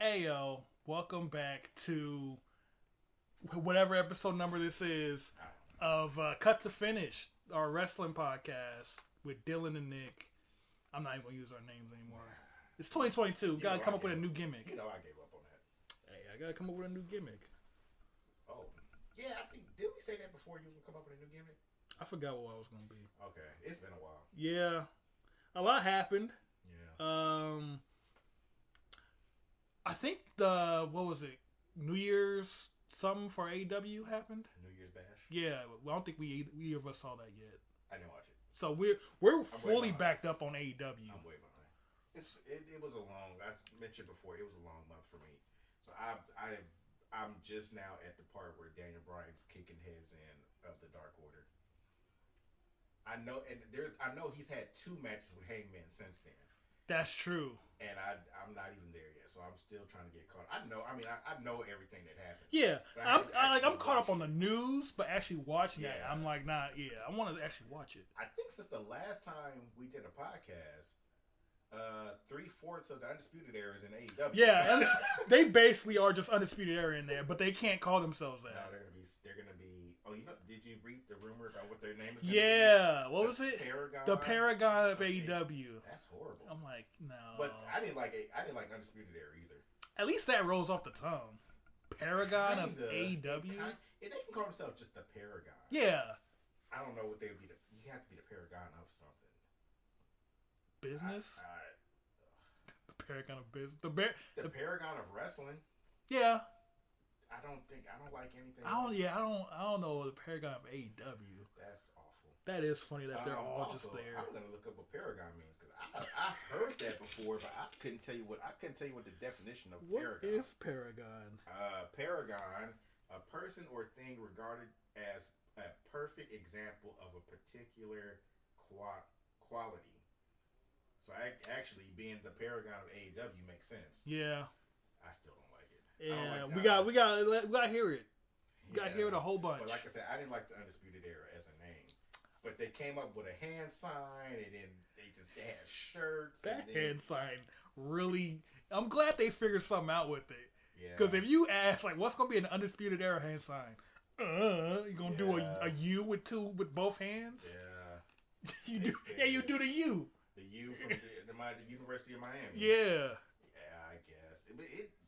Ayo, welcome back to whatever episode number this is of Cut to Finish, our wrestling podcast with Dillon and Nick. I'm not even going to use our names anymore. It's 2022. Got to come up with a new gimmick. You know I gave up on that. Hey, I got to come up with a new gimmick. Oh, yeah, I think, did we say that before you was going to come up with a new gimmick? I forgot what I was going to be. Okay, it's been a while. Yeah, a lot happened. Yeah. I think what was it? New Year's something for AEW happened. New Year's Bash. Yeah, I don't think we either of us saw that yet. I didn't watch it. So we're fully backed up on AEW. I'm way behind. It was a long. I mentioned before it was a long month for me. So I'm just now at the part where Daniel Bryan's kicking heads in of the Dark Order. I know he's had 2 matches with Hangman since then. That's true. And I'm not even there yet, so I'm still trying to get caught. I know everything that happened. Yeah, I'm caught up on the news, but actually watching that, I'm like, nah, yeah, I want to actually watch it. I think since the last time we did a podcast, 3/4 of the Undisputed Era is in AEW. Yeah, they basically are just Undisputed Era in there, but they can't call themselves that. No, they're gonna be. Oh, did you read the rumor about what their name is? Yeah, what was it? Paragon. The Paragon of AEW. That's horrible. I'm like, no. But I didn't like Undisputed Era either. At least that rolls off the tongue. Paragon of AEW. They can call themselves just the Paragon. Yeah. I don't know what they would be. You have to be the Paragon of something. Business. The Paragon of business. The Paragon of wrestling. Yeah. I don't like anything. I don't know the Paragon of AEW. That's awful. That is funny that they're all just there. I'm gonna look up what Paragon means because I've heard that before, but I couldn't tell you what the definition of Paragon. What is Paragon? Paragon, a person or thing regarded as a perfect example of a particular quality. So actually, being the Paragon of AEW makes sense. Yeah. I still don't like it. Yeah, we got to hear it. We got to hear it a whole bunch. But like I said, I didn't like the Undisputed Era as a name. But they came up with a hand sign, and then they had shirts. That hand sign really. I'm glad they figured something out with it. Yeah. Because if you ask, like, what's gonna be an Undisputed Era hand sign? You gonna do a U with both hands? Yeah. You do the U. The U from the University of Miami. Yeah. Yeah, I guess.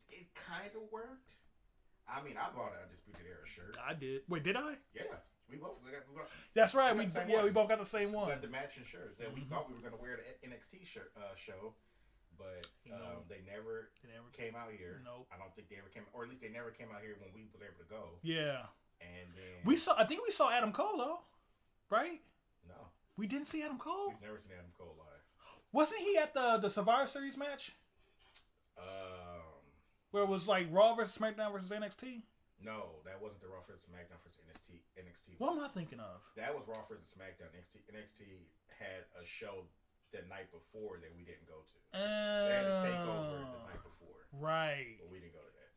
It kind of worked. I mean, I bought an Undisputed Era shirt. I did. Wait, did I? Yeah. We both. That's right. We both got the same one. We got the matching shirts. And we thought we were going to wear the NXT show, but they never came out here. Nope. I don't think they ever came, or at least they never came out here when we were able to go. Yeah. And then I think we saw Adam Cole though, right? No. We didn't see Adam Cole. We've never seen Adam Cole live. Wasn't he at the Survivor Series match? Where it was like Raw versus SmackDown versus NXT? No, that wasn't the Raw versus SmackDown versus NXT. What am I thinking of? That was Raw versus SmackDown. NXT had a show the night before that we didn't go to. They had a takeover the night before. Right. But we didn't go to that.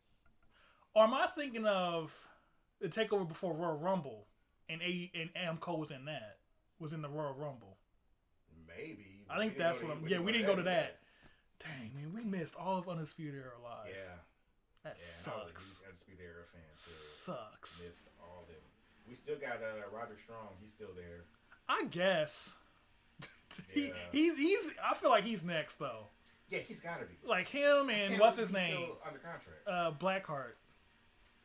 Or am I thinking of the takeover before Royal Rumble and Adam Cole was in that? Was in the Royal Rumble. Maybe. I think that's what we didn't go to that. Dang, man, we missed all of Undisputed Era live. Yeah. That sucks. I was a huge Undisputed Era fan too. Sucks. Missed all of them. We still got Roger Strong. He's still there. I guess. Yeah. He's. I feel like he's next though. Yeah, he's got to be. Like him and what's his name? Still under contract. Blackheart.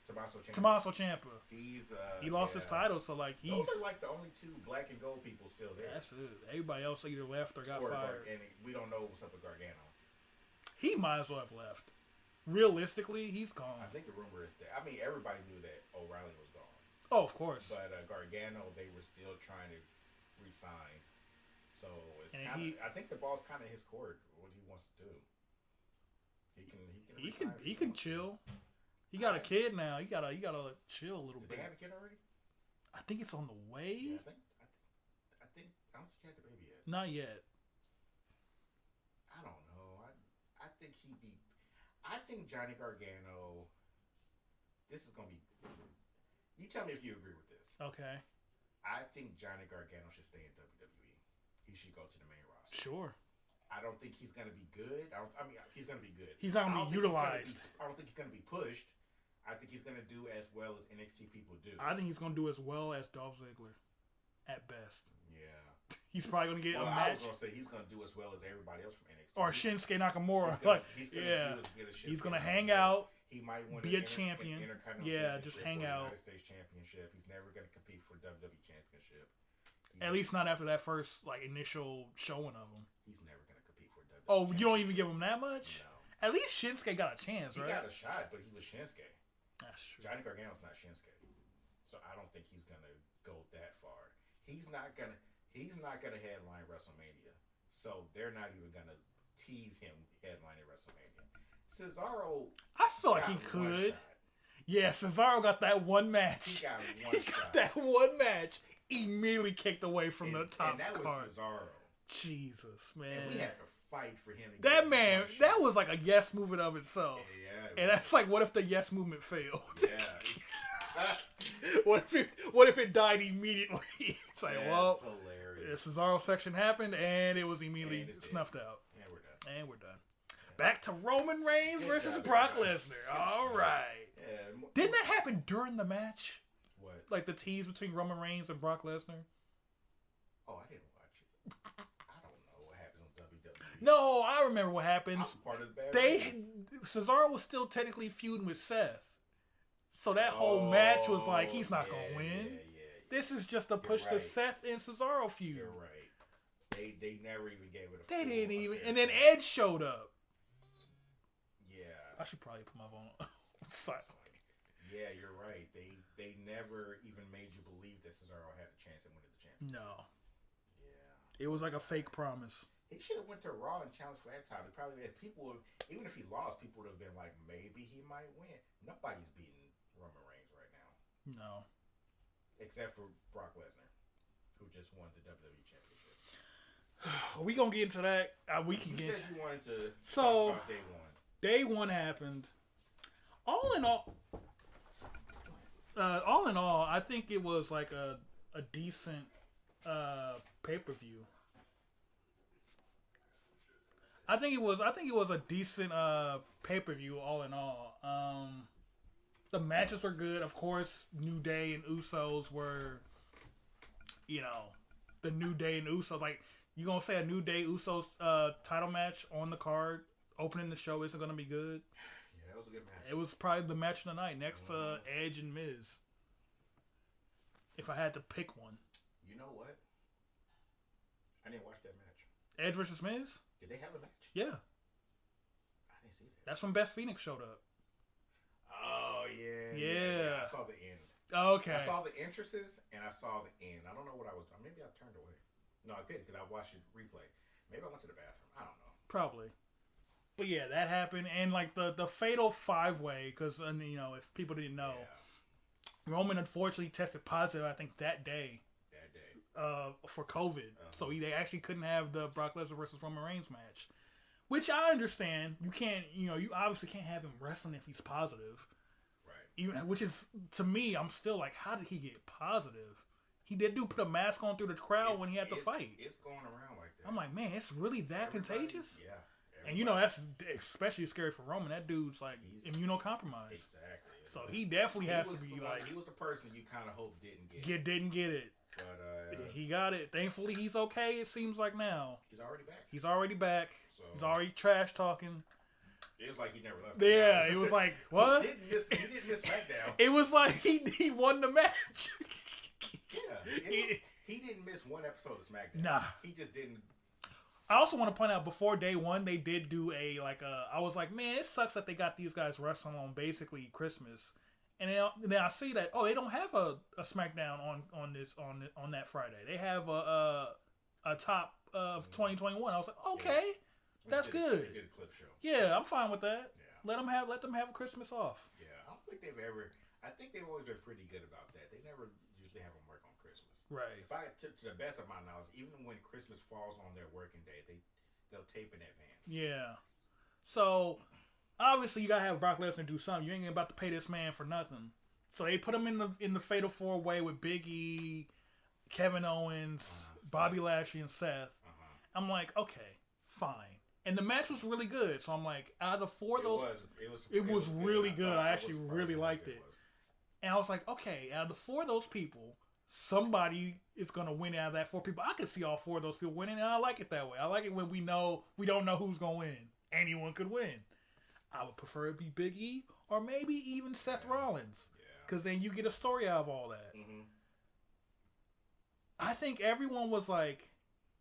Tommaso Ciampa. He lost his yeah. title, so like he's. Those are like the only 2 black and gold people still there. That's it. Everybody else either left or got fired. And we don't know what's up with Gargano. He might as well have left. Realistically, he's gone. I think the rumor is that. I mean, everybody knew that O'Reilly was gone. Oh, of course. But Gargano, they were still trying to re-sign. So it's I think the ball's kind of his court. What he wants to do. He can chill. He got a kid now. He gotta chill a little bit. Did they have a kid already? I think it's on the way. Yeah, I don't think he had the baby yet. Not yet. I don't know. I think Johnny Gargano. This is gonna be. You tell me if you agree with this. Okay. I think Johnny Gargano should stay in WWE. He should go to the main roster. Sure. I don't think he's going to be good. I mean, he's going to be good. He's not going to be utilized. I don't think he's going to be pushed. I think he's going to do as well as NXT people do. I think he's going to do as well as Dolph Ziggler, at best. Yeah. He's probably going to get a match. I was going to say he's going to do as well as everybody else from NXT. Or Shinsuke Nakamura. He's going to hang out. He might win be a champion. Just hang out. United States Championship. He's never going to compete for WWE Championship. At least not after that first initial showing of him. He's never going to compete for WWE. Oh, you don't even give him that much? No. At least Shinsuke got a chance, right? He got a shot, but he was Shinsuke. That's true. Johnny Gargano's not Shinsuke, so I don't think he's gonna go that far. He's not gonna headline WrestleMania, so they're not even gonna tease him headlining WrestleMania. Cesaro, I feel like he could. Yeah, Cesaro got that one match. He got one shot. That one match immediately kicked away from the top and that card. Was Cesaro. Jesus, man. And we had to fight for him. That man, that was like a yes movement of itself. Yeah. And that's like, what if the yes movement failed? Yeah. What if it died immediately? It's like, well, the Cesaro section happened and it was immediately snuffed out. And we're done. Back to Roman Reigns versus Brock Lesnar. All right. Yeah. Didn't that happen during the match? What? Like the tease between Roman Reigns and Brock Lesnar? Oh, I didn't watch it. I don't know what happened on WWE. No, I remember what happened. I was part of the bad Cesaro was still technically feuding with Seth. So that whole match was like, he's not going to win. Yeah. This is just a push to Seth and Cesaro feud. You're right. They never even gave it a They didn't even. And shot. then Edge showed up. Yeah. I should probably put my phone on silent. Yeah, you're right. They never even made you believe that Cesaro had a chance at winning the championship. No. Yeah. It was like a fake promise. He should have went to Raw and challenged for that title. Probably had people, even if he lost, people would have been like, maybe he might win. Nobody's beating Roman Reigns right now. No. Except for Brock Lesnar, who just won the WWE Championship. Are we going to get into that? We can get into you wanted to talk about day one. Day one happened. All in all, I think it was like a decent pay-per-view. I think it was a decent pay-per-view all in all. The matches were good. Of course, New Day and Usos were, the New Day and Usos. Like, you gonna say a New Day Usos title match on the card opening the show isn't gonna be good? Yeah, that was a good match. It was probably the match of the night next to Edge and Miz. If I had to pick one. You know what? I didn't watch that match. Edge versus Miz? Did they have a match? Yeah. I didn't see that. That's when Beth Phoenix showed up. Oh, yeah. Yeah. I saw the end. Okay. I saw the entrances and I saw the end. I don't know what I was doing. Maybe I turned away. No, I didn't because I watched it replay. Maybe I went to the bathroom. I don't know. Probably. But yeah, that happened. And like the fatal 5-way, because, if people didn't know, Roman unfortunately tested positive, I think, that day. For COVID. So they actually couldn't have the Brock Lesnar versus Roman Reigns match. Which I understand. You can't, you obviously can't have him wrestling if he's positive. Right. Which is, to me, I'm still like, how did he get positive? He did put a mask on through the crowd when he had to fight. It's going around like that. I'm like, man, it's really that contagious? Yeah. And that's especially scary for Roman. That dude's like immunocompromised. Exactly. So he definitely has to be like. He was the person you kind of hope didn't get. Didn't get it. But he got it. Thankfully, he's okay. It seems like now. He's already back. So, he's already trash talking. It was like he never left. Yeah, it was like what? He didn't miss SmackDown. It was like he won the match. Yeah, he didn't miss one episode of SmackDown. Nah, he just didn't. I also want to point out before day one, they did do I was like, man, it sucks that they got these guys wrestling on basically Christmas, and then I see that they don't have a SmackDown on that Friday. They have a top of 2021. I was like, okay, that's good. They did a clip show. Yeah, I'm fine with that. Yeah. Let them have a Christmas off. Yeah, I don't think they've ever. I think they've always been pretty good about that. They never usually have them work on Christmas. Right. If to the best of my knowledge, even when Christmas falls on their working day, they'll tape in advance. Yeah. So obviously you gotta have Brock Lesnar do something. You ain't about to pay this man for nothing. So they put him in the fatal 4-way with Big E, Kevin Owens, Bobby Lashley, and Seth. I'm like, okay, fine. And the match was really good. So I'm like, out of the four of those, it was really good. I actually really liked it. And I was like, okay, out of the four of those people, somebody is going to win out of that four people. I could see all four of those people winning, and I like it that way. I like it when we don't know who's going to win. Anyone could win. I would prefer it be Big E or maybe even Seth Rollins. Because then you get a story out of all that. Mm-hmm. I think everyone was like,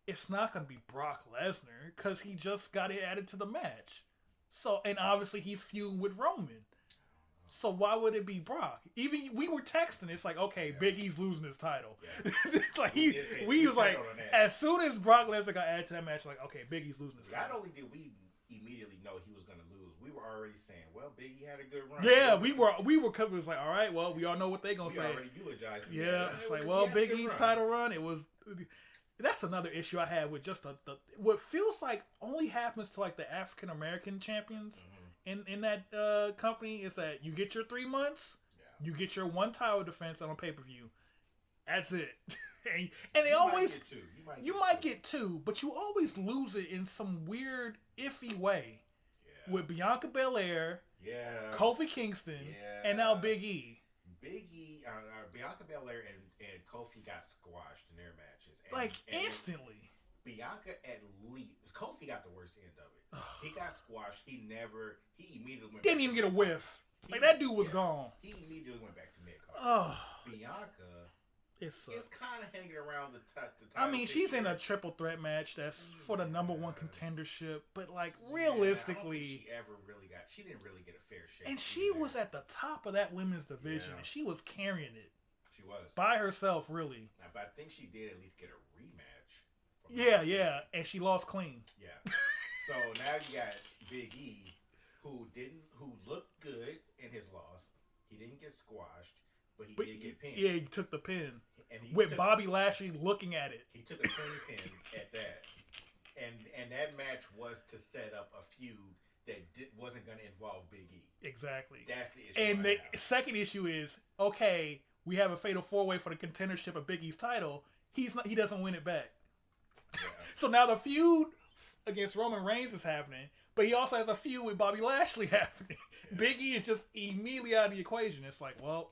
it's not going to be Brock Lesnar because he just got it added to the match. So, and obviously he's feuding with Roman. So why would it be Brock? Even we were texting. It's like, okay, Big E's losing his title. Yeah. Like we was like, as soon as Brock Lesnar got added to that match, like, okay, Big E's losing his title. Not only did we immediately know he was going to lose, we were already saying, well, Big E had a good run. Yeah, we were it was like, all right, well, we all know what they're gonna say. We already eulogized him. Yeah, it's like, well, Big E's title run. It was. That's another issue I have with just the what feels like only happens to like the African American champions. Mm-hmm. In that company is that you get your 3 months, you get your one title defense on a pay-per-view. That's it. and they always you might get two, but you always lose it in some weird iffy way. Yeah. With Bianca Belair, Kofi Kingston, and now Big E. Bianca Belair and Kofi got squashed in their matches. And instantly. Bianca at least. Kofi got the worst end of it. He got squashed. He immediately went didn't even get a whiff. That dude was gone. He immediately went back to mid-card. Bianca is kind of hanging around the title. I mean, she's in a triple threat match that's for the number one contendership, but like realistically, she didn't really get a fair shake. And she was at the top of that women's division, and she was carrying it. She was by herself, really. But I think she did at least get a rematch. Yeah, and she lost clean. Yeah. So now you got Big E, who looked good in his loss. He didn't get squashed, but he did get pinned. Yeah, he took the pin. With Bobby Lashley looking at it. He took a clean pin at that. And that match was to set up a feud that wasn't going to involve Big E. Exactly. That's the issue. And the second issue is, okay, we have a fatal 4-way for the contendership of Big E's title. He doesn't win it back. Yeah. So now the feud against Roman Reigns is happening, but he also has a feud with Bobby Lashley happening. Yeah. Big E is just immediately out of the equation. It's like, well,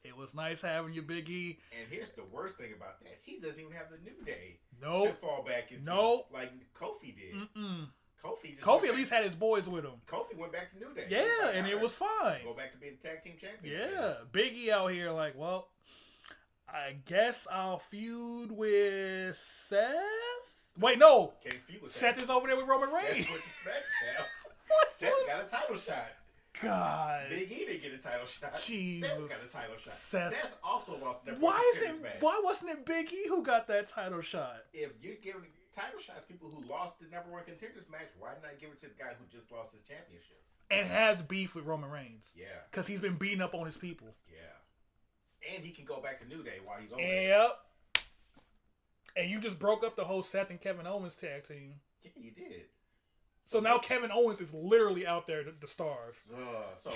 it was nice having you, Big E. And here's the worst thing about that. He doesn't even have the New Day to fall back into. Like Kofi did. Mm-mm. Kofi at least had his boys with him. Kofi went back to New Day. Yeah, and it was fine. Go back to being tag team champion. Yeah. Big E out here like, well, I guess I'll feud with Seth? Wait, no. Can't feud with Seth is over there with Roman Reigns. Seth went to SmackDown. Seth got a title shot. God. Big E didn't get a title shot. Jesus. Seth got a title shot. Seth also lost the Why wasn't it Big E who got that title shot? If you're giving title shots people who lost the number one contenders match, why not give it to the guy who just lost his championship? And has beef with Roman Reigns. Yeah. Because he's been beating up on his people. Yeah. And he can go back to New Day while he's over there. Yep. And you just broke up the whole Seth and Kevin Owens tag team. Yeah, you did. So now Kevin Owens is literally out there to starve. So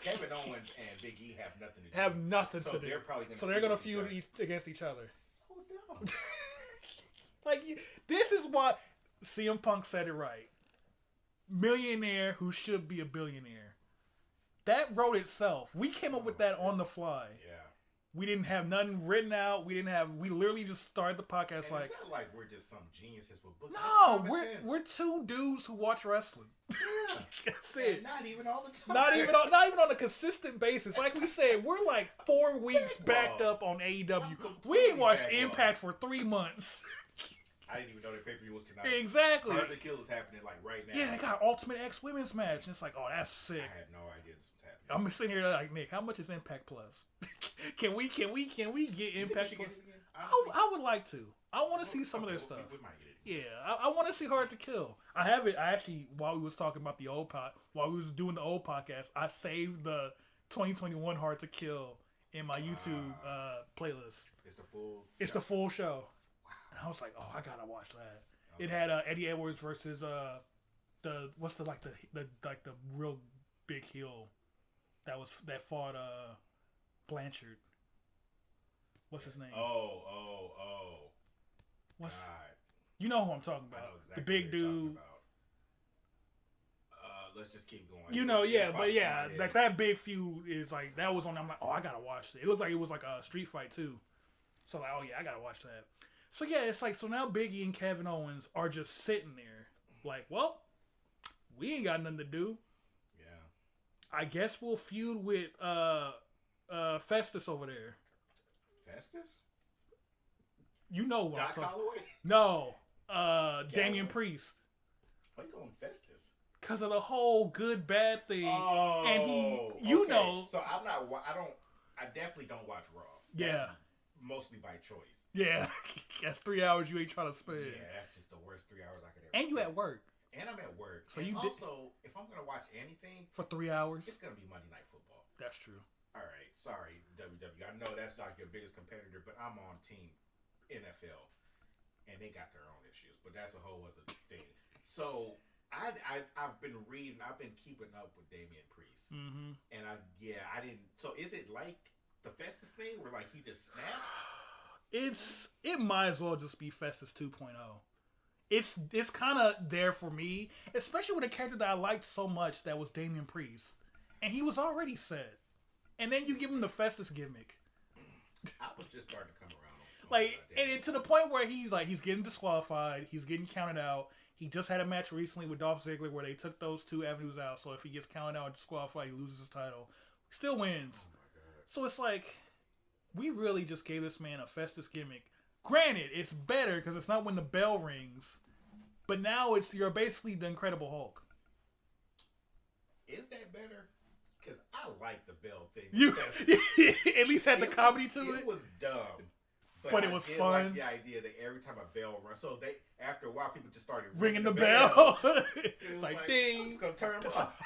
Kevin Owens and Big E have nothing to do. Have nothing to do. They're probably gonna they're going to feud against each other. So dumb. Like, this is why CM Punk said it right. Millionaire who should be a billionaire. That wrote itself. We came up with that on the fly. Yeah. We didn't have nothing written out. We literally just started the podcast and like. It's not like we're just some geniuses with books. No, we're two dudes who watch wrestling. Yeah. That's it. And not even all the time. Not even on a consistent basis. Like we said, we're like 4 weeks backed up on AEW. We ain't watched Impact for 3 months. I didn't even know that pay-per-view was tonight. Exactly. Hard to Kill is happening like right now. Yeah, they got Ultimate X Women's match. And it's like, oh, that's sick. I had no idea this was happening. I'm sitting here like, Nick, how much is Impact Plus? Can we get Impact Plus? I would like to. I want to see some of their stuff. We might get it. Yeah, I want to see Hard to Kill. I have it. I actually, while we was talking about while we was doing the old podcast, I saved the 2021 Hard to Kill in my YouTube playlist. It's the full show. And I was like, oh, I gotta watch that. Okay. It had Eddie Edwards versus the real big heel that fought Blanchard. What's his name? Oh. What's God. You know who I'm talking about? Exactly the big dude. let's just keep going. You know, yeah, but yeah, like that big feud is like that was on. I'm like, oh, I gotta watch it. It looked like it was like a street fight too. So like, oh yeah, I gotta watch that. So yeah, it's like so now Biggie and Kevin Owens are just sitting there, like, well, we ain't got nothing to do. Yeah. I guess we'll feud with Festus over there. Festus? You know what Doc I'm talking. Holloway? No, Damian Priest. Why you calling Festus? Because of the whole good bad thing, Oh, and you know. So I'm not. I definitely don't watch Raw. Yeah. That's mostly by choice. Yeah, that's 3 hours you ain't trying to spend. Yeah, that's just the worst 3 hours I could ever. And you at work. And I'm at work. So and you also, if I'm gonna watch anything for 3 hours, it's gonna be Monday Night Football. That's true. All right, sorry WWE. I know that's like your biggest competitor, but I'm on team NFL, and they got their own issues. But that's a whole other thing. So I've been reading. I've been keeping up with Damian Priest, and I didn't. So is it like the Festus thing where like he just snaps? It might as well just be Festus 2.0. It's kind of there for me, especially with a character that I liked so much that was Damian Priest, and he was already set, and then you give him the Festus gimmick. I was just starting to come around. Like, and to the point where he's getting disqualified, he's getting counted out. He just had a match recently with Dolph Ziggler where they took those two avenues out. So if he gets counted out and disqualified, he loses his title. He still wins. Oh my God. So it's like, we really just gave this man a Festus gimmick. Granted, it's better because it's not when the bell rings, but now you're basically the Incredible Hulk. Is that better? Because I like the bell thing. You at least had the comedy to it. It was dumb. But it was fun. Like the idea that every time a bell runs, so after a while, people just started ringing the bell. It's like ding. I'm just gonna turn them off.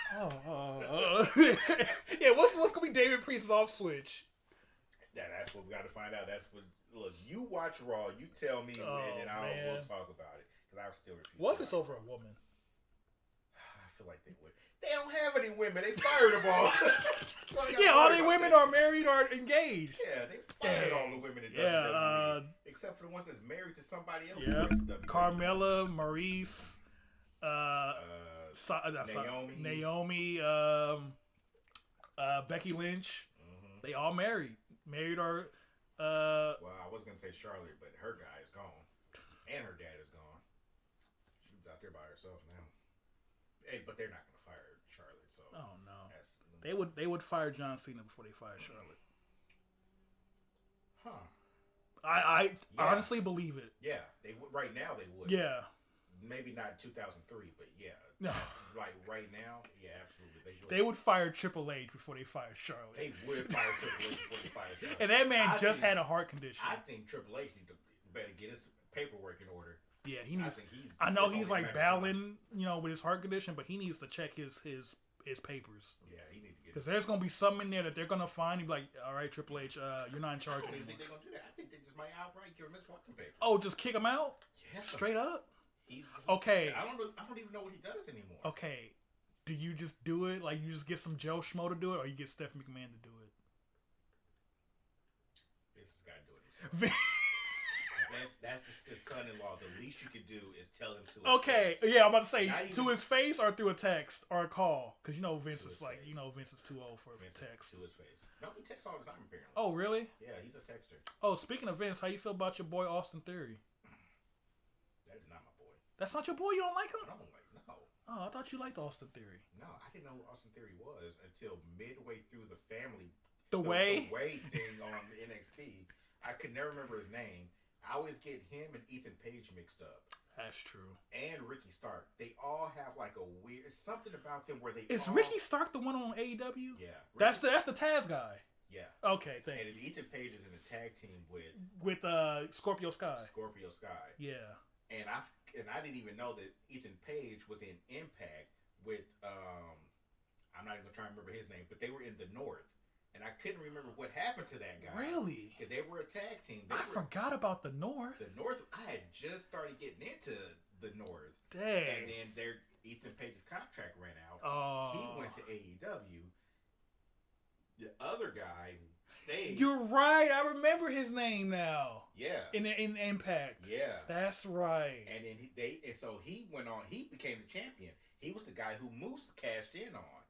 Yeah, what's gonna be David Priest's off switch? That's what we got to find out. That's what. Look, you watch Raw. You tell me when, and we'll talk about it. Because I still refuse. What if it's over a woman? I feel like they would. They don't have any women. They fired them all. Yeah, all the women are married or engaged. Yeah, they fired all the women in WWE. Except for the ones that's married to somebody else. Yeah, Carmella, Maurice, Naomi, Becky Lynch. Mm-hmm. They all married or. Well, I was gonna say Charlotte, but her guy is gone, and her dad is gone. She's out there by herself now. Hey, but they're not gonna fire Charlotte, so. Oh no. They would fire John Cena before they fire Charlotte. Huh. I honestly believe it. Yeah, they would. Right now, they would. Yeah. Maybe not 2003, but yeah. No. Like right now, yeah, absolutely. They would fire Triple H before they fire Charlotte. They would fire Triple H before they fire Charlotte. And that man had a heart condition. I think Triple H better get his paperwork in order. Yeah, he needs. I know he's like battling, with his heart condition, but he needs to check his papers. Yeah, he needs to get. Because there's gonna be something in there that they're gonna find. And be like, all right, Triple H, you're not in charge anymore. I don't even think they're gonna do that. I think they just might outright give him his walking papers. Oh, just kick him out? Yeah. Straight up. Okay. I don't even know what he does anymore. Okay. Do you just do it? Like you just get some Joe Schmo to do it, or you get Stephanie McMahon to do it? Vince has got to do it himself. That's his son-in-law. The least you could do is tell him to. Okay, yeah, I'm about to say to his face or through a text or a call, because Vince is like Vince is too old for text. To his face. No, he texts all the time apparently. Oh really? Yeah, he's a texter. Oh, speaking of Vince, how you feel about your boy Austin Theory? That is not my boy. That's not your boy. You don't like him? I don't like no. Oh, I thought you liked Austin Theory. No, I didn't know who Austin Theory was until midway through the family. The way thing on the NXT. I could never remember his name. I always get him and Ethan Page mixed up. That's true. And Ricky Stark. They all have like a weird something about them where they. Is Ricky Stark the one on AEW? Yeah. That's the Taz guy. Yeah. Okay, thank you. And Ethan Page is in a tag team with Scorpio Sky. Scorpio Sky. Yeah. And I didn't even know that Ethan Page was in Impact with I'm not even gonna try and remember his name, but they were in the North. And I couldn't remember what happened to that guy. Really? Because they were a tag team. I forgot about the North. The North, I had just started getting into the North. Dang. And then Ethan Page's contract ran out. Oh. He went to AEW. The other guy stayed. You're right. I remember his name now. Yeah. In Impact. Yeah. That's right. And then so he went on. He became the champion. He was the guy who Moose cashed in on.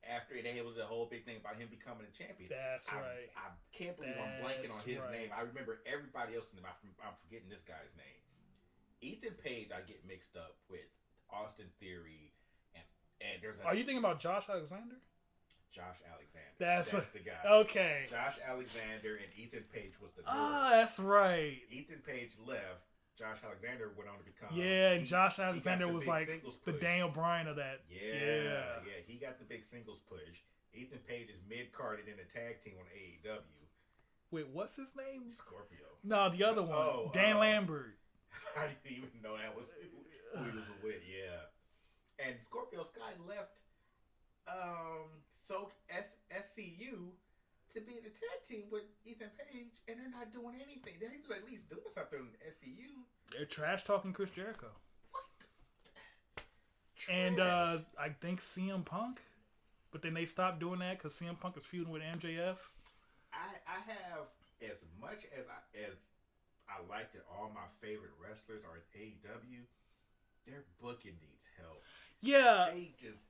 After it was a whole big thing about him becoming a champion. That's right. I can't believe I'm blanking on his name. I remember everybody else in them. I'm forgetting this guy's name. Ethan Page, I get mixed up with Austin Theory, and there's. Are you thinking about Josh Alexander? Josh Alexander. That's the guy. Okay. Josh Alexander and Ethan Page was the. That's right. Ethan Page left. Josh Alexander went on to become. Yeah, and Josh Alexander was like the Daniel Bryan of that. Yeah. He got the big singles push. Ethan Page is mid-carded in a tag team on AEW. Wait, what's his name? Scorpio. No, the other one. Dan Lambert. I didn't even know that was who he was with. Yeah. And Scorpio Sky left SCU to be in a tag team with Ethan Page, and they're not doing anything. They was at least doing something in SCU. They're trash talking Chris Jericho. What's and I think CM Punk, but then they stopped doing that because CM Punk is feuding with MJF. I have as much as I like that all my favorite wrestlers are in AEW. Their booking needs help. Yeah,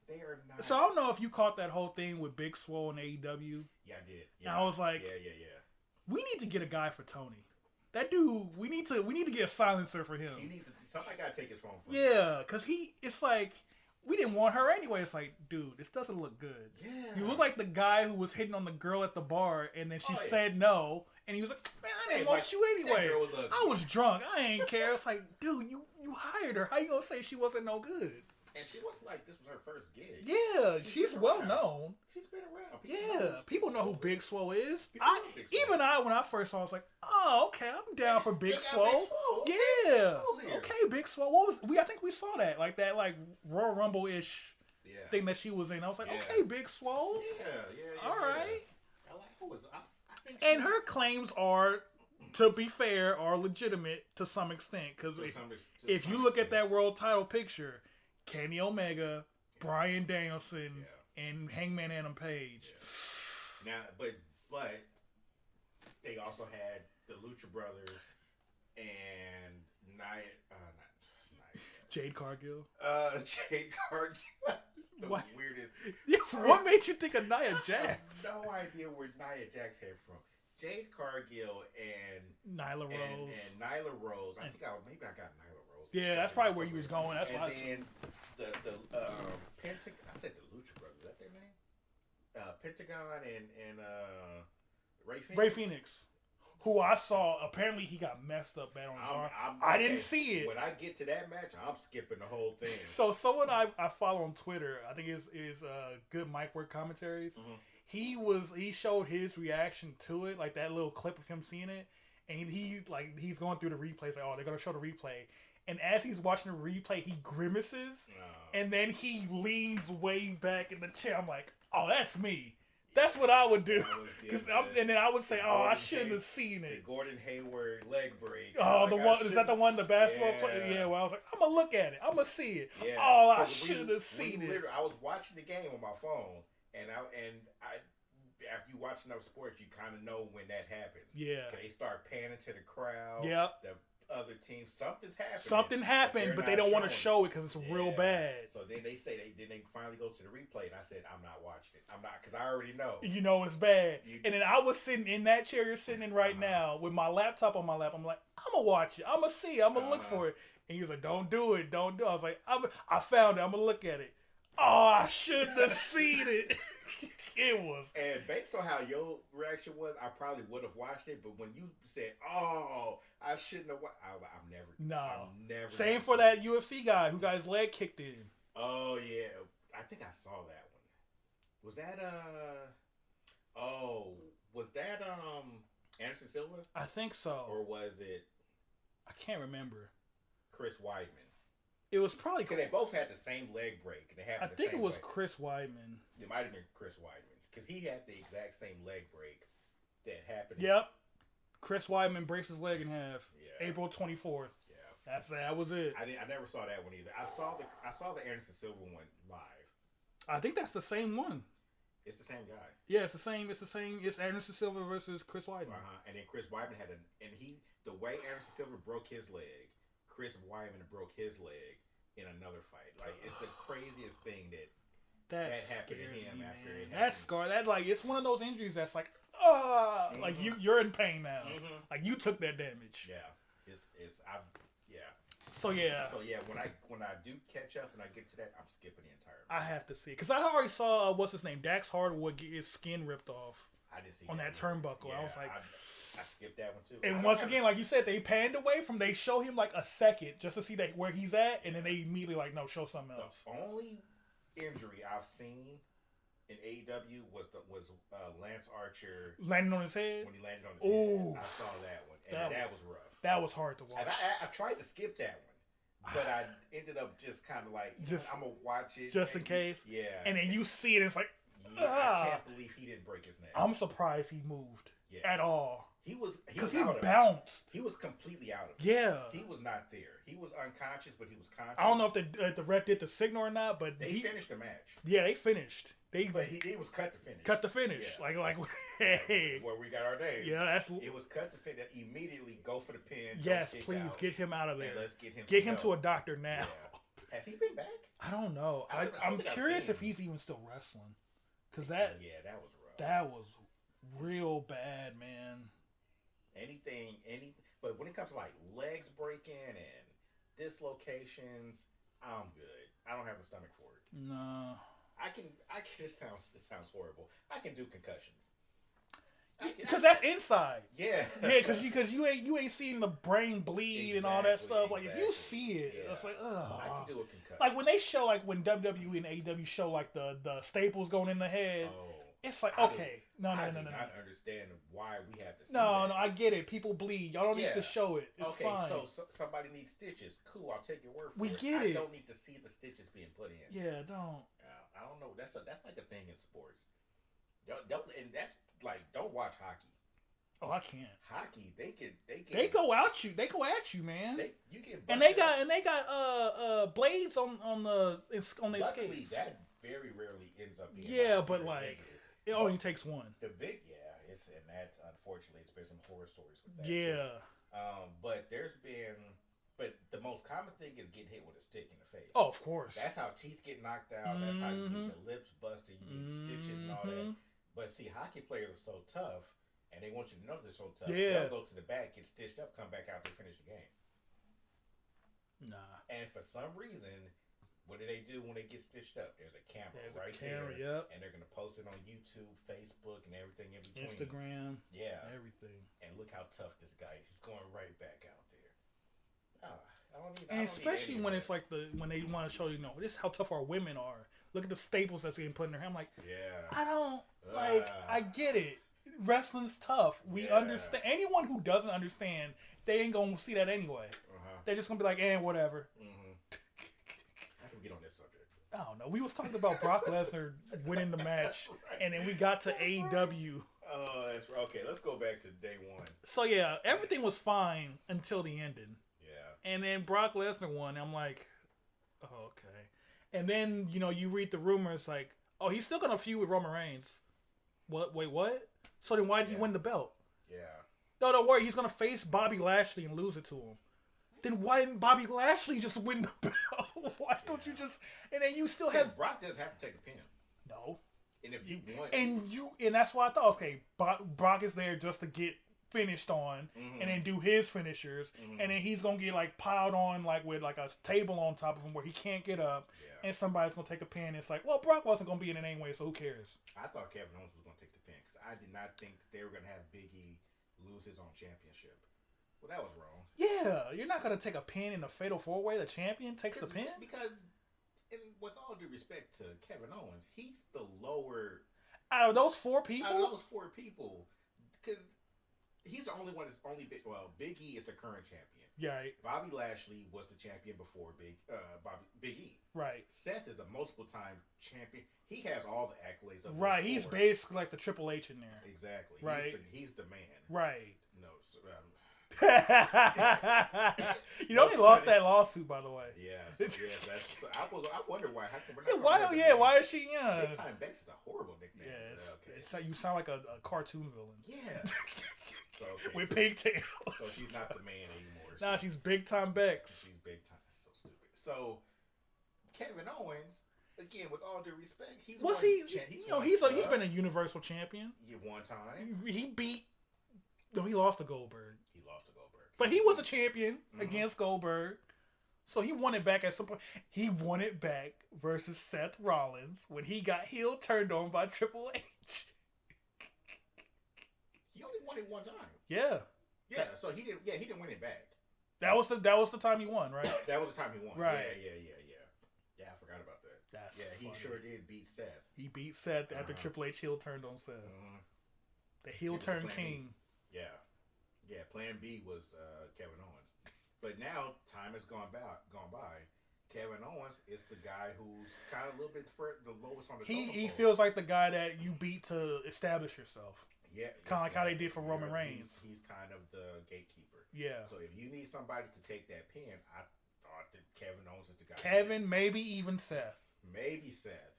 they are not. So I don't know if you caught that whole thing with Big Swole and AEW. Yeah, I did. Yeah. And I was like, yeah. We need to get a guy for Tony. That dude, we need to get a silencer for him. He needs somebody got to take his phone from him. Yeah, because it's like we didn't want her anyway. It's like, dude, this doesn't look good. Yeah, you look like the guy who was hitting on the girl at the bar, and then she said no, and he was like, man, I didn't want you anyway. I was drunk. I ain't care. It's like, dude, you hired her. How you gonna say she wasn't no good? And she wasn't like this was her first gig. Yeah, she's well known. She's been around. People know who Big Swole is. When I first saw, I was like, oh, okay, I'm down for Big Swole. Yeah, okay, Big Swole. I think we saw that Royal Rumble ish thing that she was in. I was like, okay, Big Swole. Yeah. All right. I think and her claims are, to be fair, are legitimate to some extent because if you look at that world title picture. Kenny Omega, Bryan Danielson, and Hangman Adam Page. Yeah. Now, but they also had the Lucha Brothers and Jade Cargill. Jade Cargill. The what? Weirdest. What made you think of Nia Jax? I have no idea where Nia Jax came from. Jade Cargill and Nyla Rose. And Nyla Rose. I think maybe I got Nyla Rose. Yeah, that's probably where you was going. That's why. And then Pentagon. I said the Lucha Brothers. Is that their name? Pentagon and Ray Phoenix. Ray Phoenix, who I saw. Apparently, he got messed up bad on his arm. I didn't see it. When I get to that match, I'm skipping the whole thing. So someone I follow on Twitter, I think is good mic work commentaries. Mm-hmm. He showed his reaction to it, like that little clip of him seeing it, and he's going through the replays. Like, oh, they're gonna show the replay. And as he's watching the replay, he grimaces, and then he leans way back in the chair. I'm like, oh, that's me. That's what I would do. And then I would say, oh, I shouldn't have seen it. The Gordon Hayward leg break. Oh, the one is that the one, the basketball player? Yeah. Well, I was like, I'm gonna look at it. I'm gonna see it. Yeah. Oh, I should have seen it. I was watching the game on my phone, and I after you watch enough sports, you kind of know when that happens. Yeah. They start panning to the crowd. Yep. The other team, something happened, but they don't want to show it because it's real bad. So then they say they finally go to the replay, and I said, I'm not watching it. I'm not, because I already know. You know it's bad. And then I was sitting in that chair you're sitting in right now with my laptop on my lap. I'm like, I'm gonna watch it. I'm gonna see it. I'm gonna look for it. And he was like, don't do it. Don't do it. I was like, I found it. I'm gonna look at it. Oh, I shouldn't have seen it. It was. And based on how your reaction was, I probably would have watched it. But when you said, "Oh, I shouldn't have," I'm never. No. I'm never. Same for that UFC guy who got his leg kicked in. Oh yeah, I think I saw that one. Was that was that Anderson Silva? I think so. Or was it? I can't remember. Chris Weidman. It was probably because they both had the same leg break. I think it was Chris Weidman. It might have been Chris Weidman because he had the exact same leg break that happened. Yep. Chris Weidman breaks his leg in half. Yeah. April 24th. Yeah. That was it. I never saw that one either. I saw the Anderson Silva one live. I think that's the same one. It's the same guy. Yeah, it's the same. It's Anderson Silva versus Chris Weidman. And then Chris Weidman the way Anderson Silva broke his leg, Chris Weidman broke his leg in another fight. Like it's the craziest thing that That's happened to scary, him man. after it happened. That scar. That like it's one of those injuries that's like, like you're in pain now. Like you took that damage. Yeah, it's I've yeah. So yeah. When I do catch up and I get to that, I'm skipping the entire movie. I have to see because I already saw what's his name, Dax Hardwood, get his skin ripped off. I didn't see on that turnbuckle. Yeah, I was like, I skipped that one too. And once again, like you said, they panned away from. They show him like a second just to see that where he's at, and then they immediately like, no, show something else. The only injury I've seen in AEW was Lance Archer landing on his head. When he landed on his head, I saw that one, and that was rough. That was hard to watch. And I tried to skip that one, but I ended up just kind of like, I'm gonna watch it just in case. Yeah. And then you see it, it's like, I can't believe he didn't break his neck. I'm surprised he moved at all. He was bounced. He was completely out of it. Yeah. He was not there. He was unconscious, but he was conscious. I don't know if the ref did the signal or not, but they finished the match. Yeah, they finished. But he was cut to finish. Cut to finish. Yeah. Like hey. Where we got our name. Yeah, it was cut to finish. Immediately go for the pin. Yes, please get him out of there. And let's get him to a doctor now. Yeah. Has he been back? I don't know. I'm curious if he's even still wrestling. Cause that was rough. That was real bad, man. But when it comes to like legs breaking and dislocations, I'm good. I don't have the stomach for it. No. I can. It sounds horrible. I can do concussions. Because that's inside. Yeah. Yeah, because you ain't seen the brain bleed and all that stuff. Like if you see it, it's like, ugh. I can do a concussion. Like when they show, like when WWE and AEW show like the staples going in the head. Oh. It's like, okay, no. I do not understand why we have to see that. No, I get it. People bleed. Y'all don't need to show it. It's fine. So somebody needs stitches. Cool, I'll take your word for it. We get it. I don't need to see the stitches being put in. Yeah, don't. I don't know. That's like a thing in sports. Don't and that's like, don't watch hockey. Oh, I can't. Hockey, they go at you. They go at you, man. You get and they got blades on their skates. That very rarely ends up being. Yeah, but like injury. It only takes one. And that's unfortunately it's been some horror stories with that. Yeah. But the most common thing is getting hit with a stick in the face. Oh, of course. That's how teeth get knocked out. That's how you get the lips busted. You get stitches and all that. But see, hockey players are so tough, and they want you to know they're so tough. Yeah. They'll go to the back, get stitched up, come back out, they finish the game. Nah. And for some reason, what do they do when they get stitched up? There's a camera there. Yep. And they're going to post it on YouTube, Facebook, and everything in between. Instagram. Yeah. Everything. And look how tough this guy is. He's going right back out there. Especially when it's like when they want to show you, this is how tough our women are. Look at the staples that's getting put in their hand. I'm like, I don't, I get it. Wrestling's tough. We understand. Anyone who doesn't understand, they ain't going to see that anyway. They're just going to be like, whatever. How can we get on this subject? I don't know. We was talking about Brock Lesnar winning the match, and then we got to AEW. Oh, that's right. Okay, let's go back to day one. So, yeah, everything was fine until the ending. Yeah. And then Brock Lesnar won. I'm like, oh, okay. And then, you read the rumors like, oh, he's still going to feud with Roman Reigns. What? Wait, what? So then why did he win the belt? Yeah. No, don't worry. He's going to face Bobby Lashley and lose it to him. Then why didn't Bobby Lashley just win the belt? Why don't you just... And then you still have... Brock doesn't have to take a pin. No. And if you want... And that's why I thought, okay, Brock is there just to get finished on, and then do his finishers, and then he's going to get, piled on, with, a table on top of him where he can't get up, and somebody's going to take a pin. It's like, well, Brock wasn't going to be in it anyway, so who cares? I thought Kevin Owens was going to take the pin, because I did not think that they were going to have Big E lose his own championship. Well, that was wrong. Yeah, you're not going to take a pin in a fatal four-way. The champion takes the pin? Because, and with all due respect to Kevin Owens, he's the lower... Out of those four people? Because he's the only one that's only... Big E is the current champion. Yeah. Bobby Lashley was the champion before Big E. Right. Seth is a multiple-time champion. He has all the accolades of right. He's basically like the Triple H in there. Exactly. Right. He's the man. Right. No, they lost that lawsuit, by the way. Yeah, I wonder why. Why is she young? Big Time Bex is a horrible nickname. Yeah, you sound like a cartoon villain. Yeah. With pigtails. So she's not the man anymore. Nah, she's Big Time Bex. She's Big Time. So stupid. So Kevin Owens, again, with all due respect, he's been a Universal Champion. One time. He beat. No, he lost to Goldberg. But He he was a champion against Goldberg. So he won it back at some point. He won it back versus Seth Rollins when he got heel turned on by Triple H. He only won it one time. Yeah. Yeah, so he didn't. Yeah, he didn't win it back. That was the time he won, right? That was the time he won. Right. Yeah, I forgot about that. That's he funny. sure did beat Seth. He beat Seth after Triple H heel turned on Seth. The heel turn king. Yeah. Plan B was Kevin Owens, but now time has gone by. Kevin Owens is the guy who's kind of a little bit the lowest on the totem pole. He feels like the guy that you beat to establish yourself. Yeah, kind of like how they did for Roman Reigns. He's kind of the gatekeeper. Yeah. So if you need somebody to take that pin, I thought that Kevin Owens is the guy. Kevin, maybe even Seth. Maybe Seth.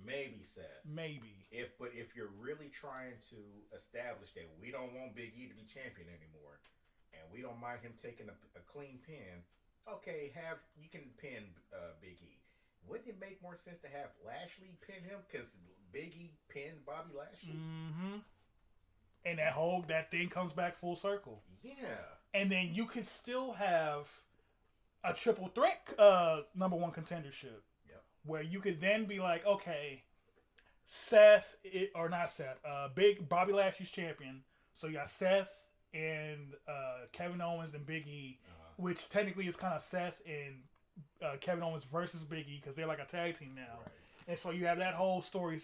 Maybe. If you're really trying to establish that we don't want Big E to be champion anymore, and we don't mind him taking a clean pin, okay, you can pin Big E. Wouldn't it make more sense to have Lashley pin him because Big E pinned Bobby Lashley? Mm-hmm. And that thing comes back full circle. Yeah. And then you could still have a triple threat number one contendership. Yep. Where you could then be like, okay, Big Bobby Lashley's champion. So you got Seth and Kevin Owens and Big E, which technically is kind of Seth and Kevin Owens versus Big E because they're like a tag team now. Right. And so you have that whole story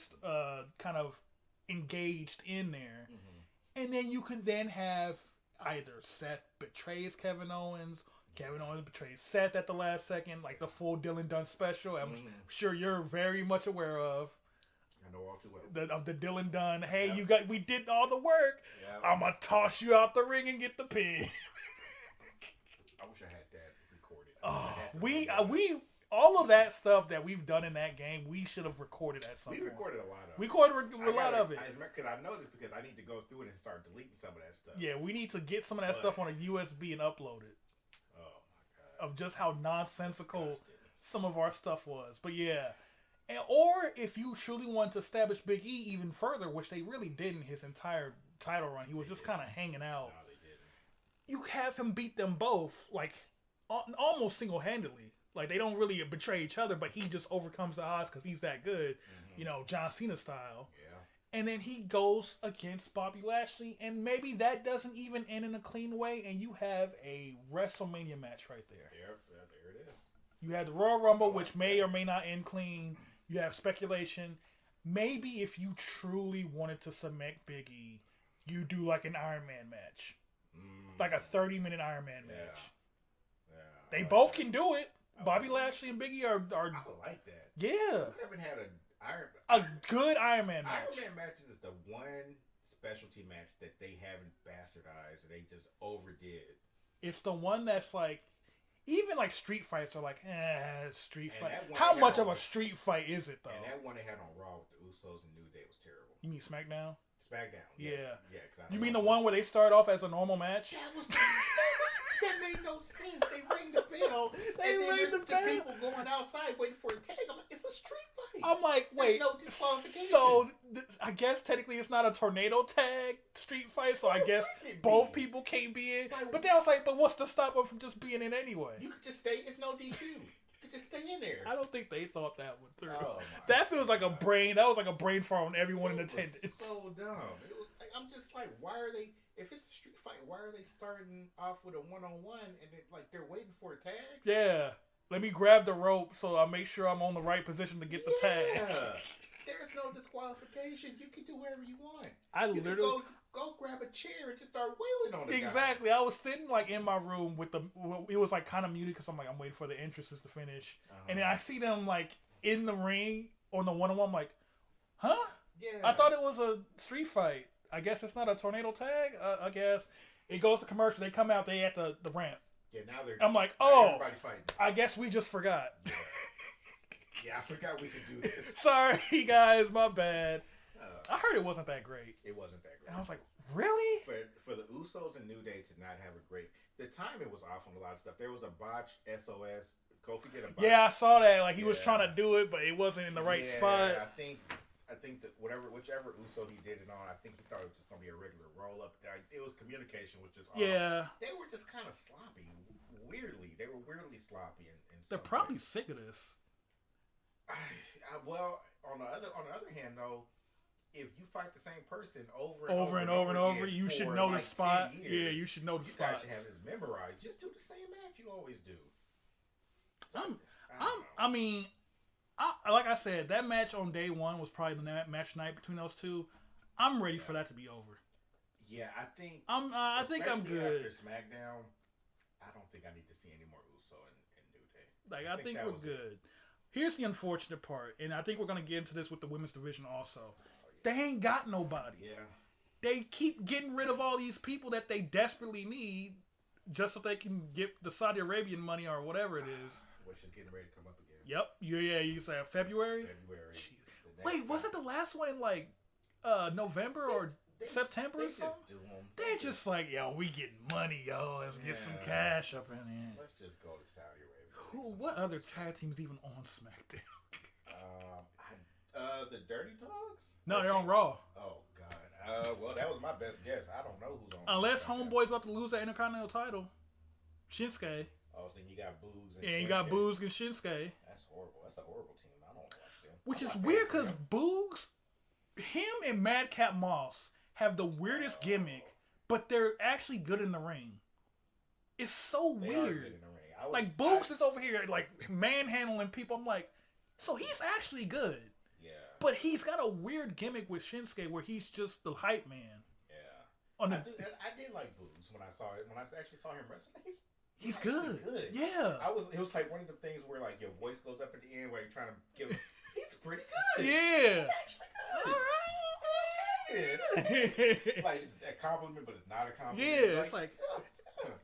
kind of engaged in there. Mm-hmm. And then you could then have either Seth betrays Kevin Owens betrays Seth at the last second, like the full Dillon Dunn special. I'm sure you're very much aware of. I know all too well. Of the Dillon Dunn. Hey, we did all the work. Yep. I'm gonna toss you out the ring and get the pin. I wish I had that recorded. We all of that stuff that we've done in that game, we should have recorded at some point. We recorded a lot of it. We recorded a lot of it. Because I know this because I need to go through it and start deleting some of that stuff. Yeah, we need to get some of that stuff on a USB and upload it. Oh, my God. Of just how nonsensical some of our stuff was. But yeah. Or if you truly want to establish Big E even further, which they really didn't his entire title run. He was just kind of hanging out. No, they didn't. You have him beat them both, like, almost single-handedly. Like, they don't really betray each other, but he just overcomes the odds because he's that good. Mm-hmm. John Cena style. Yeah. And then he goes against Bobby Lashley, and maybe that doesn't even end in a clean way, and you have a WrestleMania match right there. Yeah, there it is. You had the Royal Rumble, which may or may not end clean. You have speculation. Maybe if you truly wanted to cement Big E, you do like an Iron Man match. Like a 30-minute Iron Man match. Yeah. They both can do it. Bobby Lashley and Big E are I like that. Yeah. We haven't had a good Iron Man match. Iron Man matches is the one specialty match that they haven't bastardized and they just overdid. It's the one that's like, even like street fights are like, street fight. How much of a street fight is it though? And that one they had on Raw with the Usos and New Day was terrible. You mean SmackDown? SmackDown. Yeah. Yeah. You mean the one where they start off as a normal match? That made no sense. They ring the bell. The people going outside waiting for a tag. I'm like, it's a street fight. I'm like, wait. There's no disqualification. So I guess technically it's not a tornado tag street fight. So I guess both people can't be in. But then I was like, but what's to stop them from just being in anyway? You could just stay. It's no DQ. You could just stay in there. I don't think they thought that one through. Oh, that feels like a brain. That was like a brain fart on everyone in attendance. So dumb. It was. I'm just like, why are they? If it's a street fight, why are they starting off with a one-on-one and they're waiting for a tag? Yeah. Let me grab the rope so I make sure I'm on the right position to get the tag. There's no disqualification. You can do whatever you want. You literally go grab a chair and just start wailing on it. Exactly. I was sitting like in my room with it was like kind of muted because I'm waiting for the entrances to finish. And then I see them like in the ring on the one-on-one. I'm like, huh? Yeah. I thought it was a street fight. I guess it's not a tornado tag. I guess it goes to commercial. They come out. They at the ramp. Yeah, now they're. I'm like, oh, everybody's fighting. I guess we just forgot. Yeah, I forgot we could do this. Sorry, guys, my bad. I heard it wasn't that great. It wasn't that great. And I was like, really? For the Usos and New Day to not have a great, the timing was off on a lot of stuff. There was a botched SOS Kofi did a botch. Yeah, I saw that. Like he was trying to do it, but it wasn't in the right spot. I think that whichever Uso he did it on, I think he thought it was just gonna be a regular roll up. It was communication was just off. Yeah. They were just kind of sloppy. Weirdly, they were weirdly sloppy. They're probably sick of this. Well, on the other hand, though, if you fight the same person over and over, you should know the spot. Yeah, you should know the spot. You guys should have this memorized. Just do the same match you always do. Like I said, that match on day one was probably the match night between those two. I'm ready for that to be over. Yeah, I think I'm good. After SmackDown, I don't think I need to see any more Uso and New Day. Like I think we're good. Here's the unfortunate part, and I think we're gonna get into this with the women's division also. They ain't got nobody. Yeah. They keep getting rid of all these people that they desperately need, just so they can get the Saudi Arabian money or whatever it is. Which is getting ready to come up again. Yep. You say February. Wait, was it the last one in like November or September or something? They're just like, yo, we getting money, yo. Let's get some cash up in here. Let's just go to Saudi Arabia. What other tag teams even on SmackDown? The Dirty Dogs? No, they're on Raw. Oh God. Well, that was my best guess. I don't know who's on. Unless Homeboy's about to lose that Intercontinental title, Shinsuke. Oh, so you got Boogs and you got Boogs and Shinsuke. That's horrible. That's a horrible team. I don't watch them. Which is weird because Boogs, him and Madcap Moss have the weirdest gimmick, but they're actually good in the ring. It's so They weird. are good in the ring. Like Boogs is over here like manhandling people. I'm like, so he's actually good. Yeah. But he's got a weird gimmick with Shinsuke where he's just the hype man. Yeah. I did like Boogs when I saw it. When I actually saw him wrestling, he's good. Yeah. It was like one of the things where like your voice goes up at the end while you're trying to give him. He's pretty good. Yeah. He's actually good. All right. Like it's a compliment, but it's not a compliment. Yeah, it's like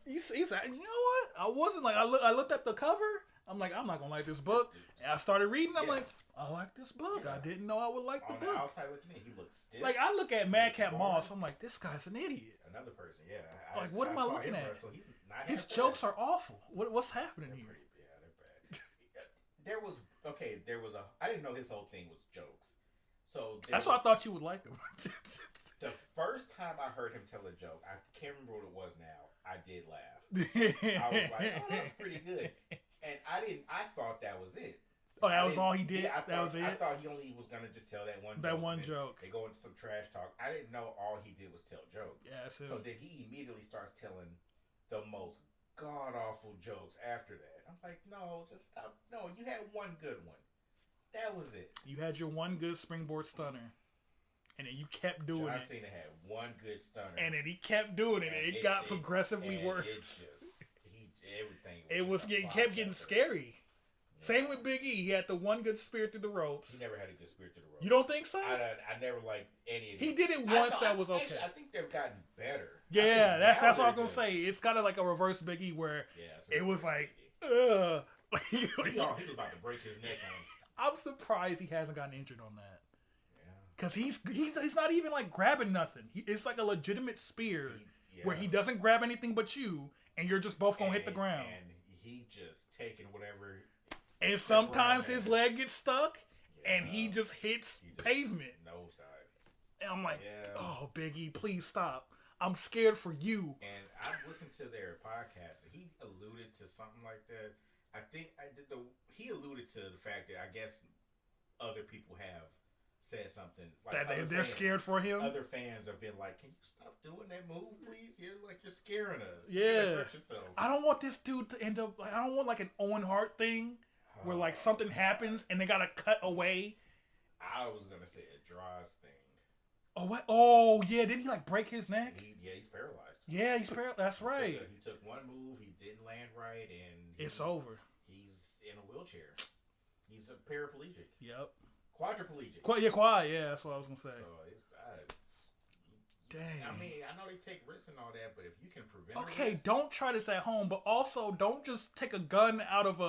he's you know what? I wasn't like I looked at the cover. I'm like, I'm not gonna like this book. And I started reading. I'm like, I like this book. I didn't know I would like the book. On the outside looking in, he looks stiff. Like I look at Madcap Moss. I'm like, this guy's an idiot. Another person, yeah. Like, what am I looking at? So he's not his jokes are awful. What's happening here? They're bad. There was I didn't know his whole thing was jokes. So that's why I thought you would like him. The first time I heard him tell a joke, I can't remember what it was now. I did laugh. I was like, oh, that was pretty good. And I thought that was it. Oh, that was all he did? Yeah, that was it? I thought he only was going to just tell that one joke. That one joke. They go into some trash talk. I didn't know all he did was tell jokes. Yeah, that's it. So then he immediately starts telling the most god-awful jokes after that. I'm like, no, just stop. No, you had one good one. That was it. You had your one good springboard stunner. And then you kept doing John it. Cena had one good stunner. And then he kept doing it. And it got progressively worse. It kept getting scary. Yeah. Same with Big E. He had the one good spear through the ropes. He never had a good spear through the ropes. You don't think so? I never liked any of it. He did it once that was okay. Actually, I think they've gotten better. Yeah, that's what I was going to say. It's kind of like a reverse Big E where it was like, ugh. He was about to break his neck on him. I'm surprised he hasn't gotten injured on that. Because he's not even like grabbing nothing. It's like a legitimate spear where he doesn't grab anything but you, and you're just both going to hit the ground. And he just taking whatever. And sometimes his leg gets stuck, and he just hits pavement. Nosedive. And I'm like, oh, Big E, please stop. I'm scared for you. And I listened to their podcast, and he alluded to something like that. I think he alluded to the fact that I guess other people have said something like that they're scared for him. Other fans have been like, "Can you stop doing that move, please? You're scaring us. Yeah, I don't want this dude to end up like I don't want like an Owen Hart thing where like something happens and they gotta cut away. I was gonna say a Droz thing. Oh what? Oh yeah, didn't he like break his neck? He's paralyzed. Yeah, he's paralyzed. That's right. He took one move, he didn't land right, and it's over. He's in a wheelchair. He's a paraplegic. Yep. Quadriplegic. Yeah, that's what I was gonna say. So dang. I mean, I know they take risks and all that, but if you can prevent. Okay, don't try this at home, but also don't just take a gun out of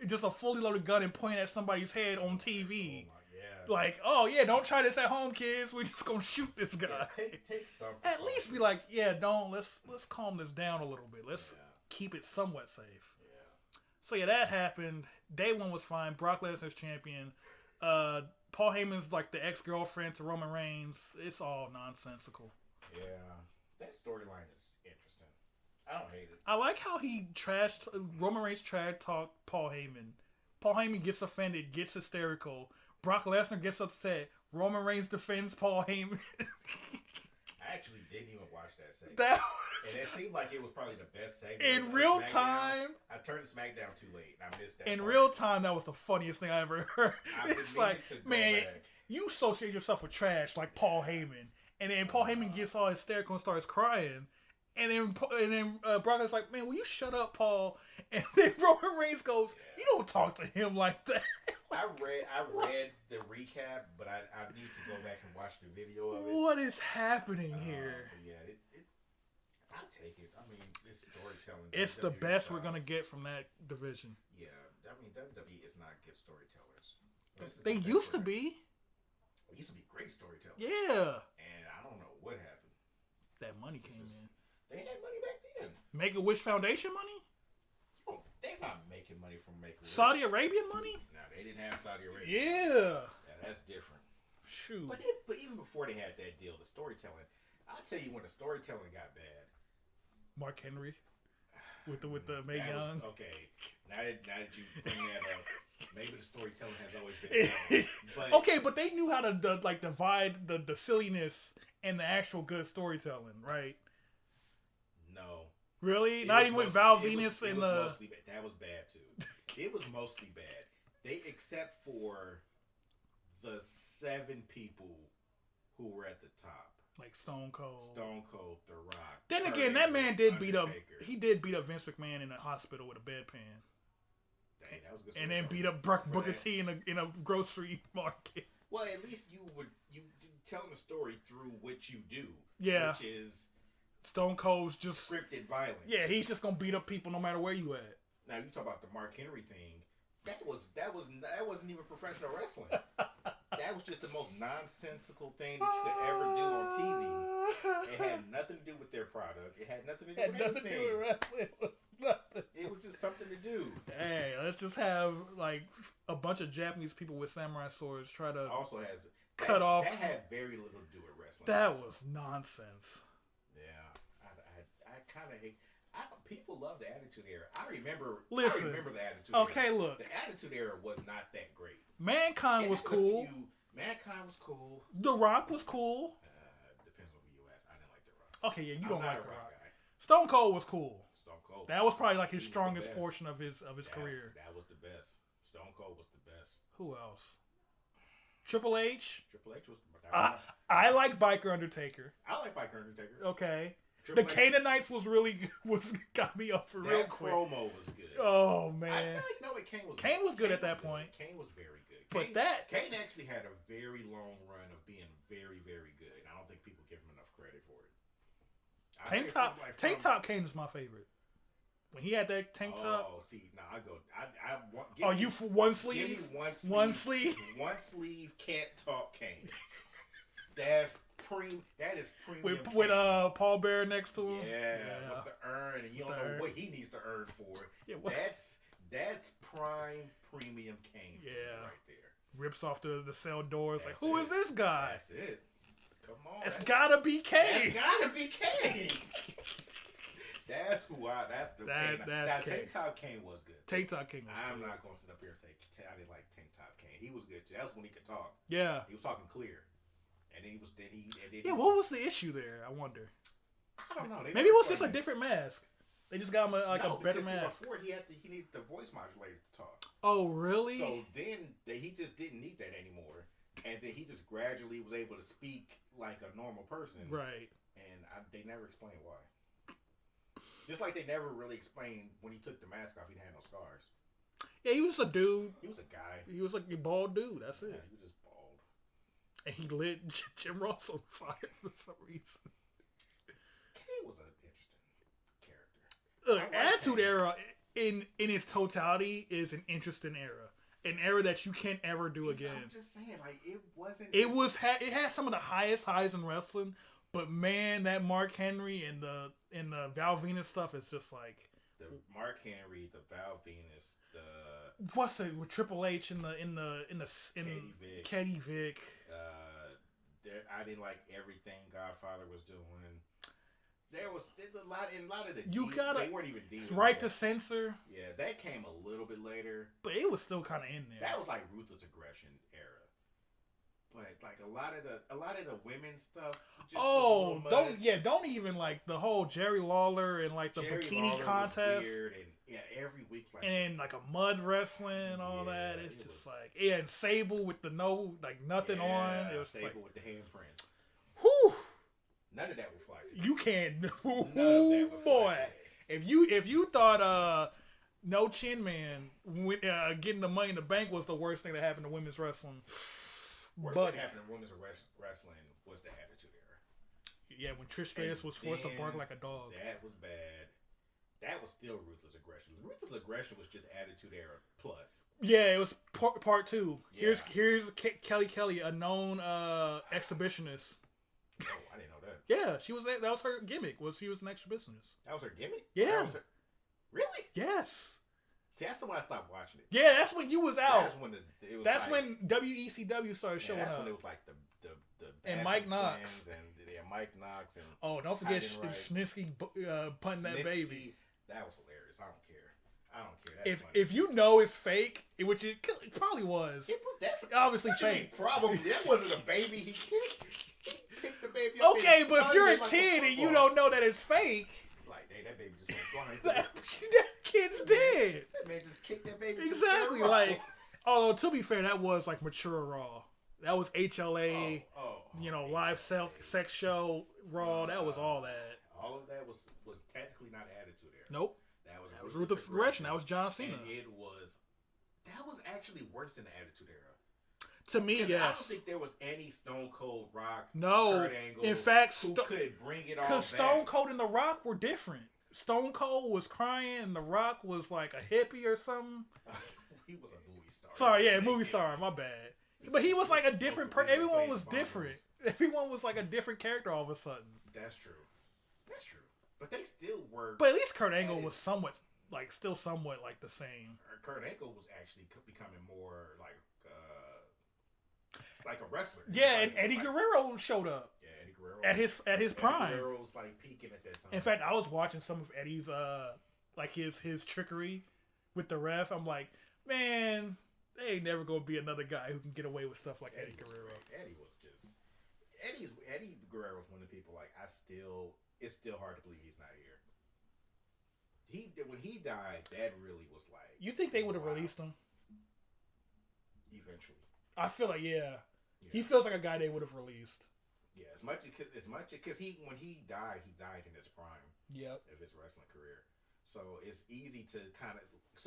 just a fully loaded gun and point at somebody's head on TV. Oh like, don't try this at home, kids. We're just gonna shoot this guy. Yeah, take some. At least be like, let's calm this down a little bit. Let's keep it somewhat safe. Yeah. So yeah, that happened. Day one was fine. Brock Lesnar's champion. Paul Heyman's like the ex-girlfriend to Roman Reigns. It's all nonsensical. Yeah, that storyline is interesting. I don't hate it. I like how he trashed Roman Reigns. Trash talk Paul Heyman. Paul Heyman gets offended, gets hysterical. Brock Lesnar gets upset. Roman Reigns defends Paul Heyman. I actually didn't even watch that segment. And it seemed like it was probably the best segment. In real time. I turned SmackDown too late. I missed that. In part. real time, that was the funniest thing I ever heard. It's like, man, you associate yourself with trash like Paul Heyman. And then Paul Heyman gets all hysterical and starts crying. And then Brock is like, man, will you shut up, Paul? And then Roman Reigns goes, you don't talk to him like that. I read the recap, but I need to go back and watch the video of it. What is happening here? Yeah, I take it. I mean, it's storytelling. It's the best we're gonna get from that division. Yeah, I mean, WWE is not good storytellers. They used to be. They used to be great storytellers. Yeah. And I don't know what happened. That money came in. They had money back then. Make-A-Wish Foundation money? Oh, they're not making money from Make-A-Wish. Saudi Arabian money? No, they didn't have Saudi Arabia. Yeah. That's different. Shoot. But even before they had that deal, the storytelling. I'll tell you when the storytelling got bad. Mark Henry with the Mae Young. Okay, now that you bring that up, maybe the storytelling has always been but okay, but they knew how to divide the silliness and the actual good storytelling, right? No, really, not even with Val Venus and the. That was bad too. It was mostly bad. Except for the 7 people who were at the top. Like Stone Cold, The Rock. Then again, that man did beat up. He did beat up Vince McMahon in a hospital with a bedpan. Dang, that was good. And then beat up Booker T in a grocery market. Well, at least you telling the story through what you do. Yeah, which is Stone Cold's just scripted violence. Yeah, he's just gonna beat up people no matter where you at. Now you talk about the Mark Henry thing. That wasn't even professional wrestling. That was just the most nonsensical thing that you could ever do on TV. It had nothing to do with their product. It had nothing to do with anything. To do with wrestling. It was nothing. It was just something to do. Hey, let's just have like a bunch of Japanese people with samurai swords try to also has cut off. That had very little to do with wrestling. That was nonsense. Yeah, I kind of hate. People love the Attitude Era. I remember the Attitude Era. Okay, look. The Attitude Era was not that great. Mankind was cool. Mankind was cool. The Rock was cool. Depends on who you ask. I didn't like The Rock. Okay, yeah, you don't like The Rock. Guy. Stone Cold was cool. Stone Cold. That was probably like his strongest portion of his career. That was the best. Stone Cold was the best. Who else? Triple H. Triple H was. I like Biker Undertaker. I like Biker Undertaker. Okay. The Canaanites was got me up for real quick. That promo was good. Oh man, I know that Kane was good at that point. Kane was very good. But Kane actually had a very long run of being very, very good. And I don't think people give him enough credit for it. Tank top Kane is my favorite. When he had that tank top. Oh, see, now I go. I want. You for one sleeve? Give me one sleeve. One sleeve can't talk Kane. That is premium. With Paul Bear next to him. Yeah, with the urn, and you don't know what he needs to earn for. Yeah, that's prime premium Kane. Yeah, right there. Rips off the cell doors. Like, who is this guy? That's it. Come on. It's gotta be Kane. It's gotta be Kane. That's who I. That's the Kane. That's Tank Top Kane was good. Tank Top Kane was good. I'm not gonna sit up here and say I didn't like Tank Top Kane. He was good too. That's when he could talk. Yeah, he was talking clear. And then he was. What was the issue there? I wonder. I don't know. Maybe it was just a different mask. They just got him a better mask. Before he needed the voice modulator to talk. Oh, really? So then he just didn't need that anymore, and then he just gradually was able to speak like a normal person. Right. And they never explained why. Just like they never really explained when he took the mask off, he had no scars. Yeah, he was a dude. He was a guy. He was like a bald dude. That's it. Yeah, he was just bald. And he lit Jim Ross on fire for some reason. Kane was an interesting character. Look, Attitude Era in its totality is an interesting era. An era that you can't ever do again. I'm just saying, like, it wasn't. It had some of the highest highs in wrestling, but man, that Mark Henry and the Val Venus stuff is just like The Mark Henry, the Val Venus, the what's it with Triple H in Katie Vick. I didn't like everything Godfather was doing. There's a lot of the they weren't even deals. Right to censor. Yeah, that came a little bit later, but it was still kind of in there. That was like Ruthless Aggression era. But like a lot of the women's stuff. Don't even like the whole Jerry Lawler and like the bikini Lawler contest. Was weird and every week and like a mud wrestling and all that. It's just like and Sable with the nothing on. It was Sable like, with the handprints. Whew. None of that would fly today. You can't. None of that would fly today. If you thought No Chin Man getting the Money in the Bank was the worst thing that happened to women's wrestling. Worst thing that happened to women's wrestling was the Attitude Era. Yeah, when Trish Stratus was forced to bark like a dog. That was bad. That was still Ruthless Aggression. Ruthless Aggression was just Attitude Era plus. Yeah, it was part two. Yeah. Here's Kelly, a known exhibitionist. Oh, I didn't know that. Yeah, she was. That was her gimmick. She was an exhibitionist. That was her gimmick. Yeah. Really? Yes. See, that's when I stopped watching it. Yeah, that's when you was out. That's when WECW started showing up. That's when it was like the and Mike Knox and Mike Knox and don't forget Schnitzky punting that baby. That was hilarious. I don't care. That's if you know it's fake, which it probably was. It was definitely obviously fake. Probably that wasn't a baby. He picked the baby up. Okay, but if you're a kid and you don't know that it's fake. That baby just went flying. That kid's dead. That man just kicked that baby. Exactly. Like, although to be fair, that was like mature Raw. That was HLA. Live sex show Raw. That was all that. All of that was technically not Attitude Era. Nope. That was Ruthless Aggression. That was John Cena. And that was actually worse than the Attitude Era. To me, yes. I don't think there was any Stone Cold Rock. No. Kurt Angle, in fact, who could bring it all back. Because Stone Cold and The Rock were different. Stone Cold was crying, and The Rock was like a hippie or something. He was a movie star. Sorry, movie star. My bad. But he was like a different person. Everyone was different. Everyone was like a different character all of a sudden. That's true. But they still were. But at least Kurt Angle was still somewhat like the same. Kurt Angle was actually becoming more like a wrestler. Yeah, and Eddie Guerrero showed up. Yeah, Eddie Guerrero at his prime. Eddie Guerrero was like peaking at that time. In fact, I was watching some of Eddie's his trickery with the ref. I'm like, man, there ain't never gonna be another guy who can get away with stuff like Eddie Guerrero. Eddie Guerrero was one of the people it's still hard to believe he's not here. When he died, that really was like. You think they would have released him? Eventually. I feel like he feels like a guy they would have released. Yeah, as much because when he died in his prime. Yep. Of his wrestling career, so it's easy to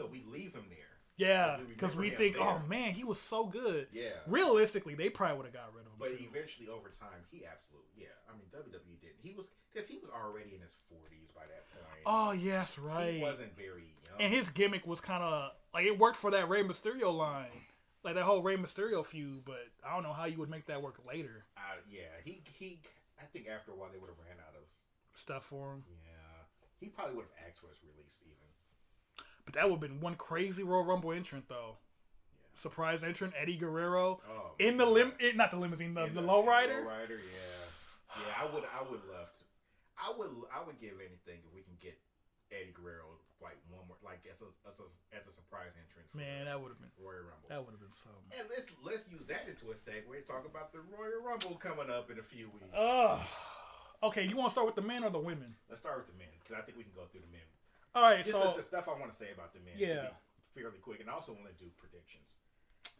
we leave him there. Yeah, because we think, oh man, he was so good. Yeah. Realistically, they probably would have got rid of him. But eventually, over time, he absolutely, I mean, WWE did. He was already in his 40s by that point. Oh yes, right. He wasn't very young, and his gimmick was kind of like it worked for that Rey Mysterio line, like that whole Rey Mysterio feud. But I don't know how you would make that work later. He. I think after a while they would have ran out of stuff for him. Yeah, he probably would have asked for his release even. But that would have been one crazy Royal Rumble entrant, though. Yeah. Surprise entrant, Eddie Guerrero. Oh, in the not the limousine, the lowrider. Lowrider, yeah. I would love to. I would give anything if we can get Eddie Guerrero like one more, like as a surprise entrance. Man, that would have been Royal Rumble. That would have been something. And let's use that into a segue. Talk about the Royal Rumble coming up in a few weeks. Okay. You want to start with the men or the women? Let's start with the men because I think we can go through the men. All right, just so the stuff I want to say about the men. Yeah. Fairly quick, and I also want to do predictions.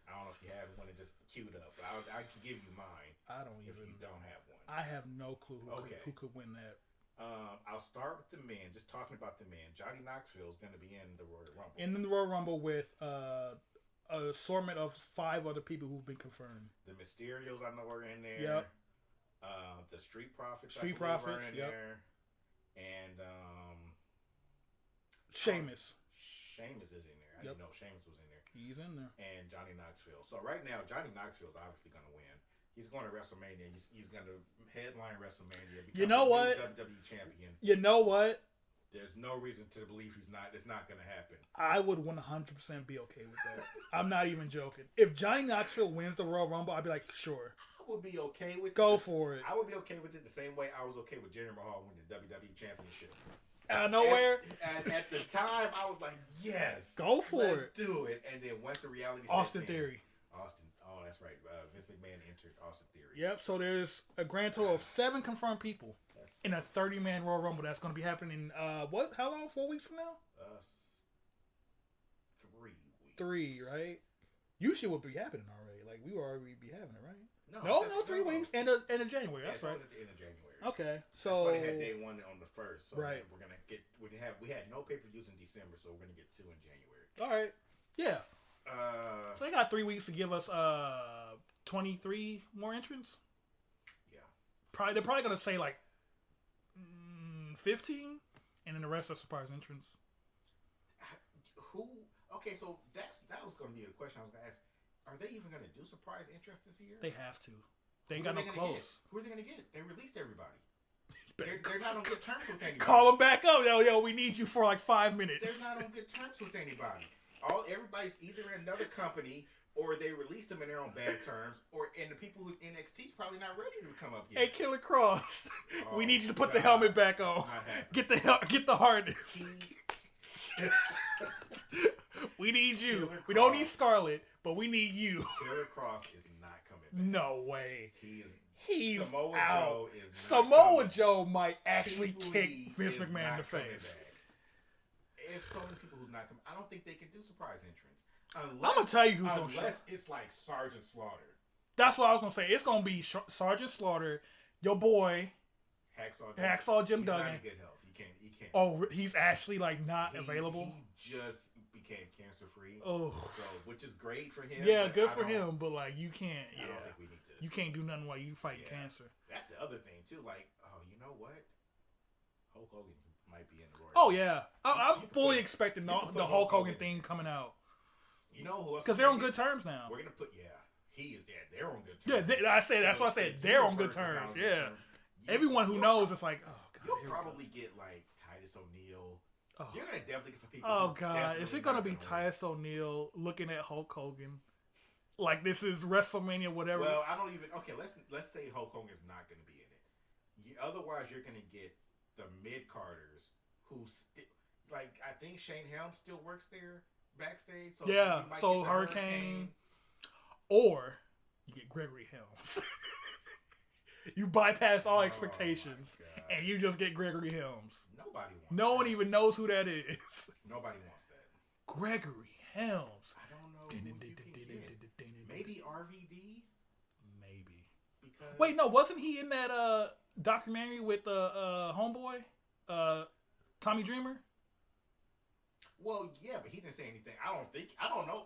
I don't know if you have one just queued up, but I can give you mine. I don't even. If you don't have one, I have no clue who could win that. I'll start with the men. Just talking about the men. Johnny Knoxville is going to be in the Royal Rumble. In the Royal Rumble with an assortment of 5 other people who've been confirmed. The Mysterios, I know, are in there. Yep. The Street Profits. Are in there. And Sheamus. Sheamus is in there. I didn't know Sheamus was in there. He's in there. And Johnny Knoxville. So right now, Johnny Knoxville is obviously going to win. He's going to WrestleMania. He's going to headline WrestleMania. You know what? WWE champion. You know what? There's no reason to believe he's not. It's not going to happen. I would 100% be okay with that. I'm not even joking. If Johnny Knoxville wins the Royal Rumble, I'd be like, sure. I would be okay with it. Go for it. I would be okay with it the same way I was okay with Jinder Mahal winning the WWE Championship. Out of nowhere? At the time, I was like, yes. Go for it. Let's do it. And then once the reality Austin sets in, Theory. Oh, that's right. Vince McMahon entered Austin Theory. Yep, so there's a grand total of 7 confirmed people in a 30-man Royal Rumble that's going to be happening in, how long? 4 weeks from now? 3 weeks. 3, right? Usually would be happening already. Like, we would already be having it, right? No, 3 weeks. End of January. That's right. At the end of January. Okay, so that's why they had day 1 on the 1st. So right. we're gonna get. We had no pay-per-views in December, so we're gonna get 2 in January. All right. Yeah. So they got 3 weeks to give us 23 more entrants. Yeah. They're probably gonna say like 15, and then the rest are surprise entrants. Who? Okay, so that was gonna be the question I was gonna ask. Are they even gonna do surprise entrants this year? They have to. They ain't got no clothes. Who are they gonna get? They released everybody. They're not on good terms with anybody. Call them back up. Yo, we need you for like 5 minutes. They're not on good terms with anybody. Everybody's either in another company, or they released them and they're on bad terms, and the people with NXT's probably not ready to come up yet. Hey, Killer Cross, we need you to put the helmet back on. Get the harness. We need you. We don't need Scarlett, but we need you. Killer Cross is not coming back. No way. He's Samoa out. Joe is Samoa Joe might actually kick Vince McMahon in the face. There's so many people who's not coming. I don't think they can do surprise entrants. I'm gonna tell you who's gonna show. Unless it's like Sergeant Slaughter. That's what I was gonna say. It's gonna be Sergeant Slaughter, your boy, Hacksaw Jim Duggan. He's not in good health. He can't. Oh, he's actually like not available. He just became cancer free. Oh, so, which is great for him. Yeah, good for him. But like, you can't. Yeah, I don't think we need to. You can't do nothing while you fight cancer. That's the other thing too. Like, oh, you know what? Hulk Hogan might be in the Royal. Oh yeah, I'm fully expecting the Hulk Hogan theme coming out. You know who else? Because they're on good terms now. We're gonna put he is. Yeah, they're on good terms. Yeah, that's why I said they're on good terms. Yeah, everyone who knows it's like, oh god. You'll probably get like Titus O'Neil. Oh. You're gonna definitely get some people. Oh god, is it gonna be Titus O'Neil looking at Hulk Hogan? Like this is WrestleMania, whatever. Well, I don't even. Okay, let's say Hulk Hogan's not going to be in it. Otherwise, you're going to get the mid Carters who, like, I think Shane Helms still works there backstage. So yeah, so Hurricane, or you get Gregory Helms. You bypass all expectations, and you just get Gregory Helms. Nobody wants. No one even knows who that is. Nobody wants that. Gregory Helms. I don't know. Maybe RVD? Maybe. Because wait, no, wasn't he in that documentary with homeboy? Tommy Dreamer? Well, yeah, but he didn't say anything. I don't know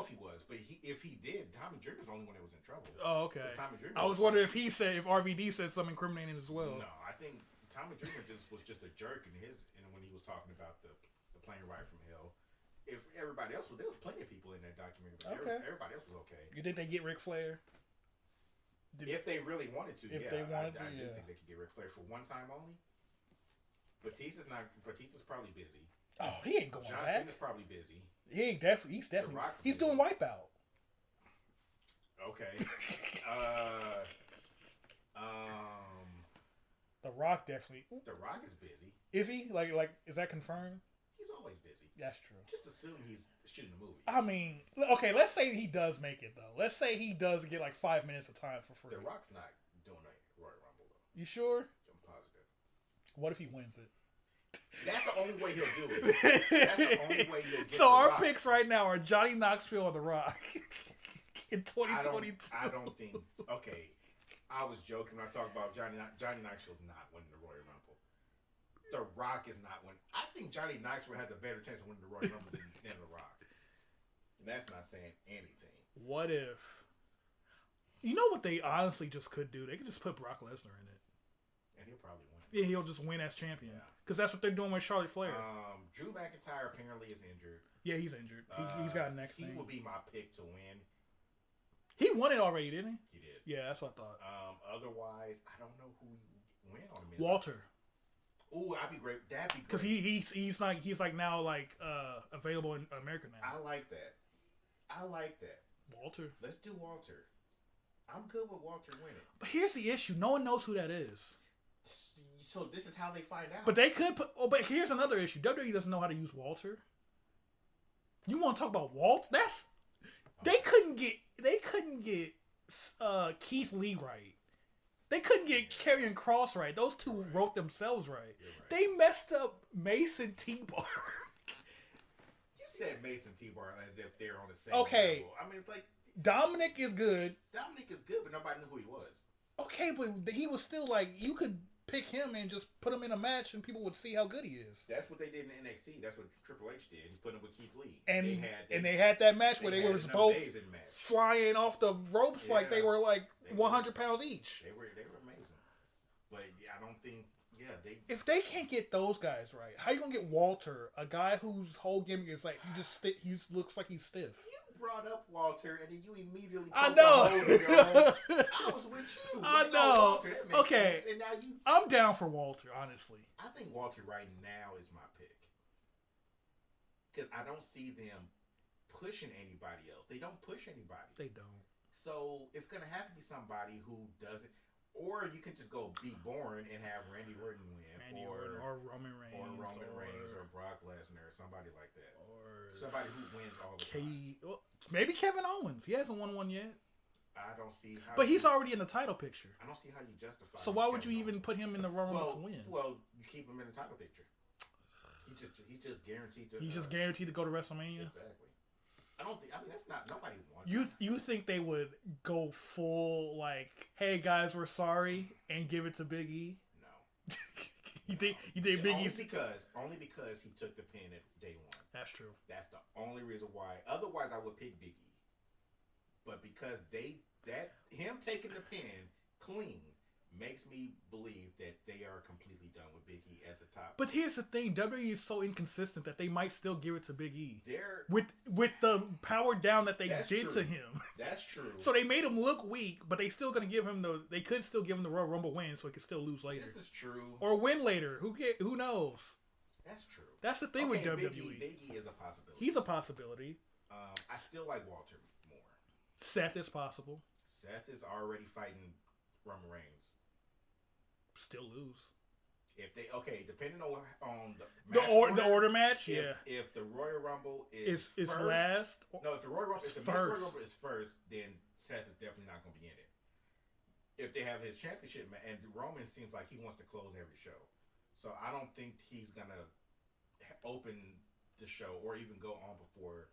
if he was, but if he did, Tommy Dreamer's the only one that was in trouble. Oh, okay. I was wondering if RVD said something incriminating as well. No, I think Tommy Dreamer was just a jerk in when he was talking about the plane ride from hell. If everybody else there was plenty of people in that documentary. But okay. Everybody else was okay. You think they get Ric Flair? If they really wanted to, they wanted to, I do think they could get Ric Flair for one time only. Batista's probably busy. Oh, he ain't going John back. Cena's probably busy. He's definitely he's doing Wipeout. Okay. The Rock definitely. The Rock is busy. Is he? Like is that confirmed? He's always busy. That's true. Just assume he's shooting a movie. I mean, okay, let's say he does make it, though. Let's say he does get like 5 minutes of time for free. The Rock's not doing a Royal Rumble, though. You sure? I'm positive. What if he wins it? That's the only way he'll do it. That's the only way you'll get So our Rock. picks right now are Johnny Knoxville or The Rock in 2022. I don't think. Okay, I was joking when I talked about Johnny Knoxville's not winning the Royal Rumble. The Rock is not winning. I think Johnny Knoxville has a better chance of winning the Royal Rumble than The Rock. And that's not saying anything. What if? You know what they honestly just could do? They could just put Brock Lesnar in it. And he'll probably win. Yeah, he'll just win as champion. Because that's what they're doing with Charlotte Flair. Drew McIntyre apparently is injured. Yeah, he's injured. He's got a neck thing. He will be my pick to win. He won it already, didn't he? He did. Yeah, that's what I thought. Otherwise, I don't know who win on him. Walter. Ooh, I'd be great. That'd be great. Because he's like now like available in America now. I like that. Walter. Let's do Walter. I'm good with Walter winning. But here's the issue: no one knows who that is. So this is how they find out. But they could put. Oh, but here's another issue: WWE doesn't know how to use Walter. You want to talk about Walt? That's they couldn't get Keith Lee right. They couldn't get Karrion Kross right. Those two wrote themselves right. They messed up Mason T-Bar. You said Mason T-Bar as if they're on the same level. I mean, like Dominic is good. Dominic is good, but nobody knew who he was. Okay, but he was still like you could pick him and just put him in a match and people would see how good he is. That's what they did in NXT. That's what Triple H did. He put him with Keith Lee. And they had that match where they were both flying off the ropes like they were like 100 pounds each. They were amazing. But yeah, I don't think if they can't get those guys right, how you gonna get Walter, a guy whose whole gimmick is like he looks like he's stiff? You brought up Walter and then you immediately I know. I was with you. I know. Walter, that makes sense. And now I'm down for Walter, honestly. I think Walter right now is my pick. Because I don't see them pushing anybody else. They don't push anybody. They don't. So it's gonna have to be somebody who doesn't. Or you can just go be boring and have Randy Orton win, or Roman Reigns, or Brock Lesnar, or somebody like that, or somebody who wins all the time. Well, maybe Kevin Owens. He hasn't won one yet. I don't see how. But he's already in the title picture. I don't see how you justify. So why would you even put him in the Royal Rumble to win? Well, you keep him in the title picture. He's just guaranteed to. He's just guaranteed to go to WrestleMania. Exactly. I mean, that's not nobody wants. You think they would go full like, hey guys, we're sorry, and give it to Big E? No. you think Big E? Only because he took the pin at day one. That's true. That's the only reason why. Otherwise, I would pick Big E. But because him taking the pin clean makes me believe that they are completely done with Big E as a top. But here's the thing: WWE is so inconsistent that they might still give it to Big E. With the power down that they did to him. That's true. So they made him look weak, but they still gonna give him They could still give him the Royal Rumble win, so he could still lose later. This is true. Or win later. Who knows? That's true. That's the thing with WWE. Big E is a possibility. He's a possibility. I still like Walter more. Seth is possible. Seth is already fighting Roman Reigns. Still lose. If they depending on the order match, If the Royal Rumble is first, last, if the Royal Rumble is first, then Seth is definitely not going to be in it. If they have his championship match, and Roman seems like he wants to close every show, so I don't think he's gonna open the show or even go on before.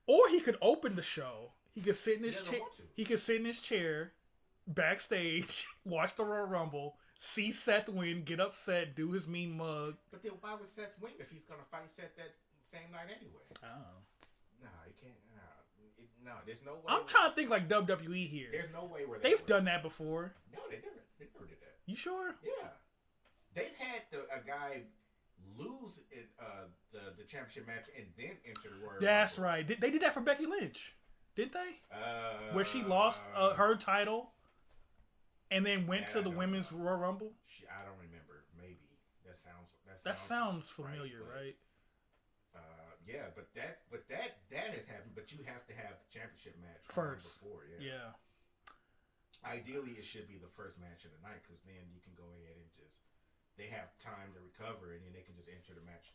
Or he could open the show. He could sit in his chair. He could sit in his chair backstage, watch the Royal Rumble. See Seth win, get upset, do his mean mug. But then why would Seth win if he's going to fight Seth that same night anyway? Oh. No, he can't. No, there's no way. I'm trying to think like WWE here. There's no way where they've done that before. No, they never did that. You sure? Yeah. They've had a guy lose the championship match and then enter the Royal Rumble. That's right. They did that for Becky Lynch, didn't they? Where she lost her title. And then went to the women's Royal Rumble. I don't remember. Maybe that sounds familiar, right? Yeah, but that has happened. But you have to have the championship match first before. Yeah. Ideally, it should be the first match of the night because then you can go ahead and they have time to recover and then they can just enter the match.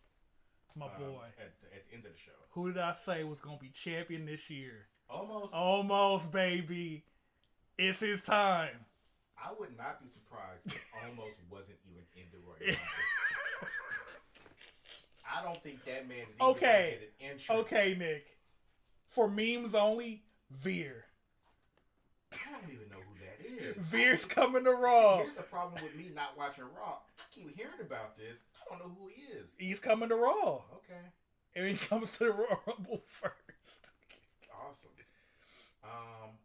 My boy. At the end of the show. Who did I say was going to be champion this year? Almost, baby. It's his time. I would not be surprised if Almost wasn't even in the Royal Rumble. I don't think that man is even going to get an entry. Okay, Nick. For memes only, Veer. I don't even know who that is. Veer's coming to Raw. See, here's the problem with me not watching Raw. I keep hearing about this. I don't know who he is. He's coming to Raw. Okay. And he comes to the Royal Rumble first. Awesome.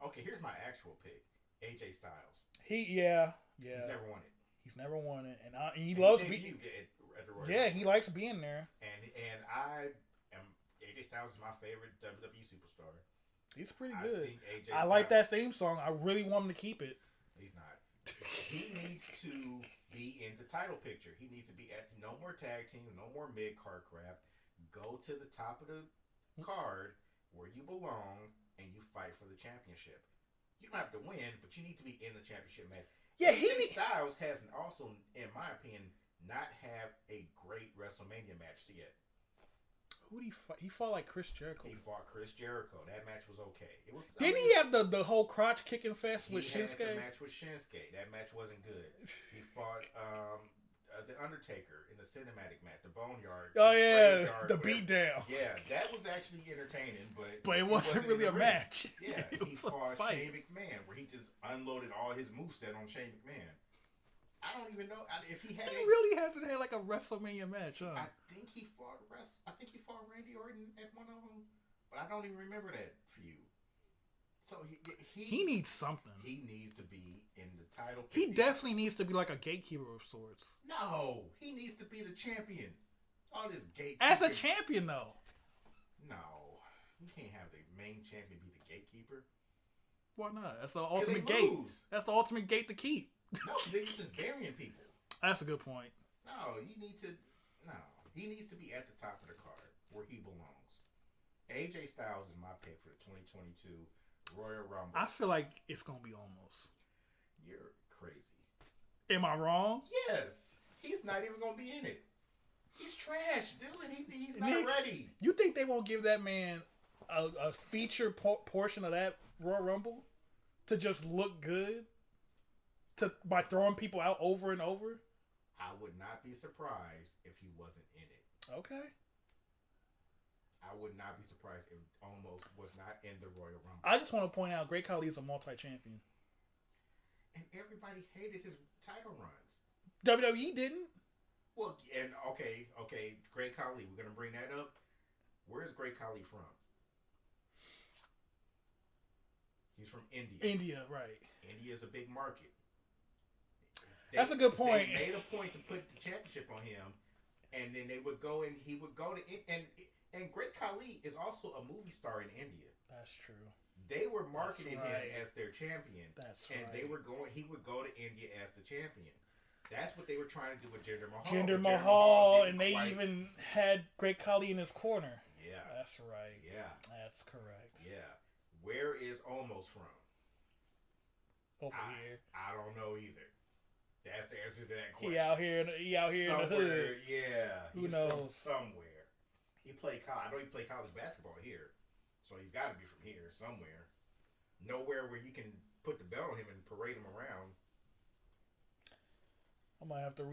Okay, here's my actual pick. AJ Styles. He's never won it, and he loves being. He likes being there. And I am AJ Styles is my favorite WWE superstar. He's pretty good. I like that theme song. I really want him to keep it. He's not. He needs to be be in the title picture. He needs to be at no more tag team, no more mid-card crap. Go to the top of the card where you belong and you fight for the championship. You don't have to win, but you need to be in the championship match. Yeah, Styles has also, in my opinion, not have a great WrestleMania match yet. Who did he fight? He fought like Chris Jericho. He fought Chris Jericho. That match was okay. It was. Didn't he have the whole crotch kicking fest with Shinsuke? He had the match with Shinsuke. That match wasn't good. He fought the Undertaker in the cinematic match, the Boneyard. Oh yeah, the beatdown. Yeah, that was actually entertaining, but it wasn't really a match. Yeah, he fought Shane McMahon, where he just unloaded all his moveset on Shane McMahon. I don't even know if he had. He really hasn't had like a WrestleMania match, huh? I think he fought Randy Orton at one of them, but I don't even remember that feud. So he needs something. He needs to be in the title. He definitely needs to be like a gatekeeper of sorts. No, he needs to be the champion. All this gatekeeper. As a champion, though. No, you can't have the main champion be the gatekeeper. Why not? That's the ultimate gate. That's the ultimate gate to keep. No, they're just burying people. That's a good point. No, he needs to be at the top of the card where he belongs. AJ Styles is my pick for the 2022 Royal Rumble. I feel like it's gonna be almost. You're crazy. Am I wrong? Yes. He's not even gonna be in it. He's trash, dude, and he's not ready. You think they won't give that man a feature portion of that Royal Rumble to just look good? By throwing people out over and over? I would not be surprised if he wasn't in it. Okay. I would not be surprised if Omos was not in the Royal Rumble. I just want to point out, Great Khali is a multi-champion. And everybody hated his title runs. WWE didn't. Well, and okay, Great Khali, we're going to bring that up. Where's Great Khali from? He's from India. India, right. India is a big market. That's a good point. They made a point to put the championship on him, and then they would go and he would go to and Great Khali is also a movie star in India. That's true. They were marketing him as their champion. That's and right. He would go to India as the champion. That's what they were trying to do with Jinder Mahal. Jinder Mahal, and they even had Great Khali in his corner. Yeah. That's right. Yeah. That's correct. Yeah. Where is Omos from? Over here. I don't know either. That's the answer to that question. He out here in the hood. Yeah. Who knows? From somewhere. I know he played college basketball here. So he's got to be from here somewhere. Nowhere where you can put the belt on him and parade him around. I might have to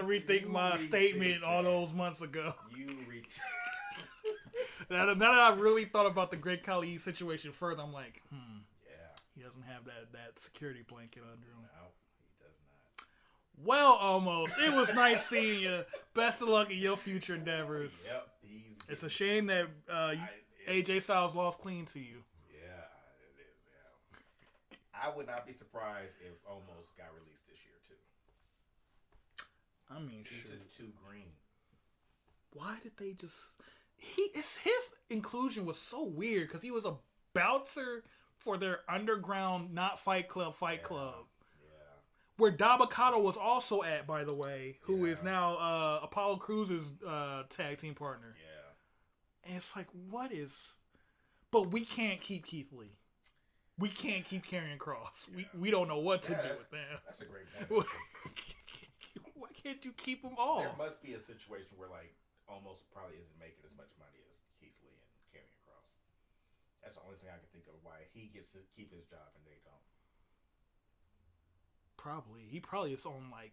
rethink my statement all those months ago. Now that I really thought about the Great Khali situation further, I'm like, yeah, he doesn't have that security blanket under him. No, he does not. Well, almost. It was nice seeing you. Best of luck in your future endeavors. Yep, it's a shame that AJ Styles lost clean to you. Yeah, it is. Yeah, I would not be surprised if Omos got released this year too. I mean, he's just too green. Why did they just? His inclusion was so weird because he was a bouncer for their underground, not Fight Club, Club. Yeah. Where Dabba-Kato was also at, by the way, who is now Apollo Crews' tag team partner. Yeah. And it's like, what is? But we can't keep Keith Lee. We can't keep Karrion Kross. Yeah. We don't know what to do with them. That's a great point. Why can't you keep them all? There must be a situation where almost probably isn't making as much money as Keith Lee and Karrion Kross. That's the only thing I can think of why he gets to keep his job and they don't. He probably is on like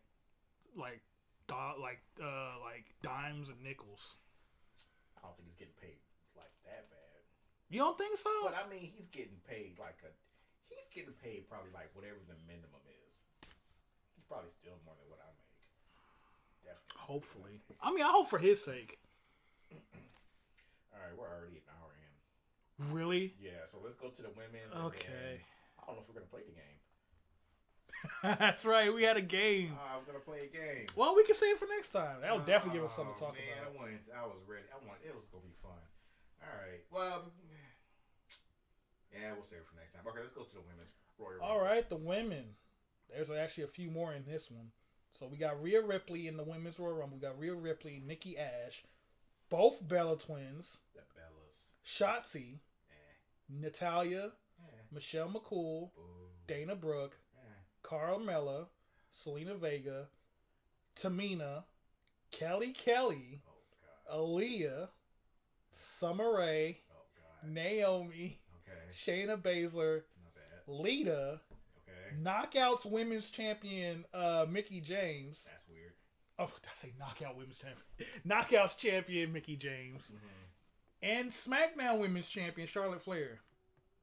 dimes and nickels. I don't think he's getting paid like that bad. You don't think so? But I mean, he's getting paid probably like whatever the minimum is. He's probably still more than what I make. Definitely. Hopefully. I mean, I hope for his sake. All right, we're already an hour in. Really? Yeah, so let's go to the women's. Okay. I don't know if we're going to play the game. That's right, we had a game. I'm going to play a game. Well, we can save it for next time. That'll definitely give us something to talk about. I was ready. It was going to be fun. All right. Well, yeah, we'll save it for next time. Okay, let's go to the women's Royal Rumble. All right, the women. There's actually a few more in this one. So we got Rhea Ripley in the Women's Royal Rumble. We got Rhea Ripley, Nikki Ash, both Bella twins. The Bellas. Shotzi. Natalia. Michelle McCool. Dana Brooke. Carmella. Selena Vega. Tamina. Kelly. Aaliyah. Summer Rae. Naomi. Shayna Baszler. Lita. Knockouts Women's Champion Mickie James. That's weird. Oh, did I say Knockout Women's Champion? Knockouts Champion Mickie James. And SmackDown Women's Champion Charlotte Flair.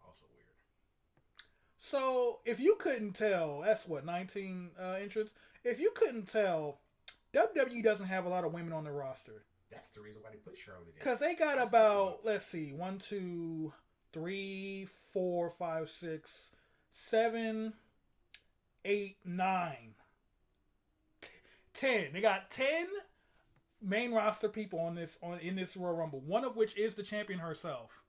Also weird. So, if you couldn't tell, that's what, 19 entrants? If you couldn't tell, WWE doesn't have a lot of women on their roster. That's the reason why they put Charlotte in. Because they got about, let's see, 1, 2, 3, 4, 5, 6, 7, 8, 9, 10. They got 10 main roster people in this Royal Rumble. One of which is the champion herself.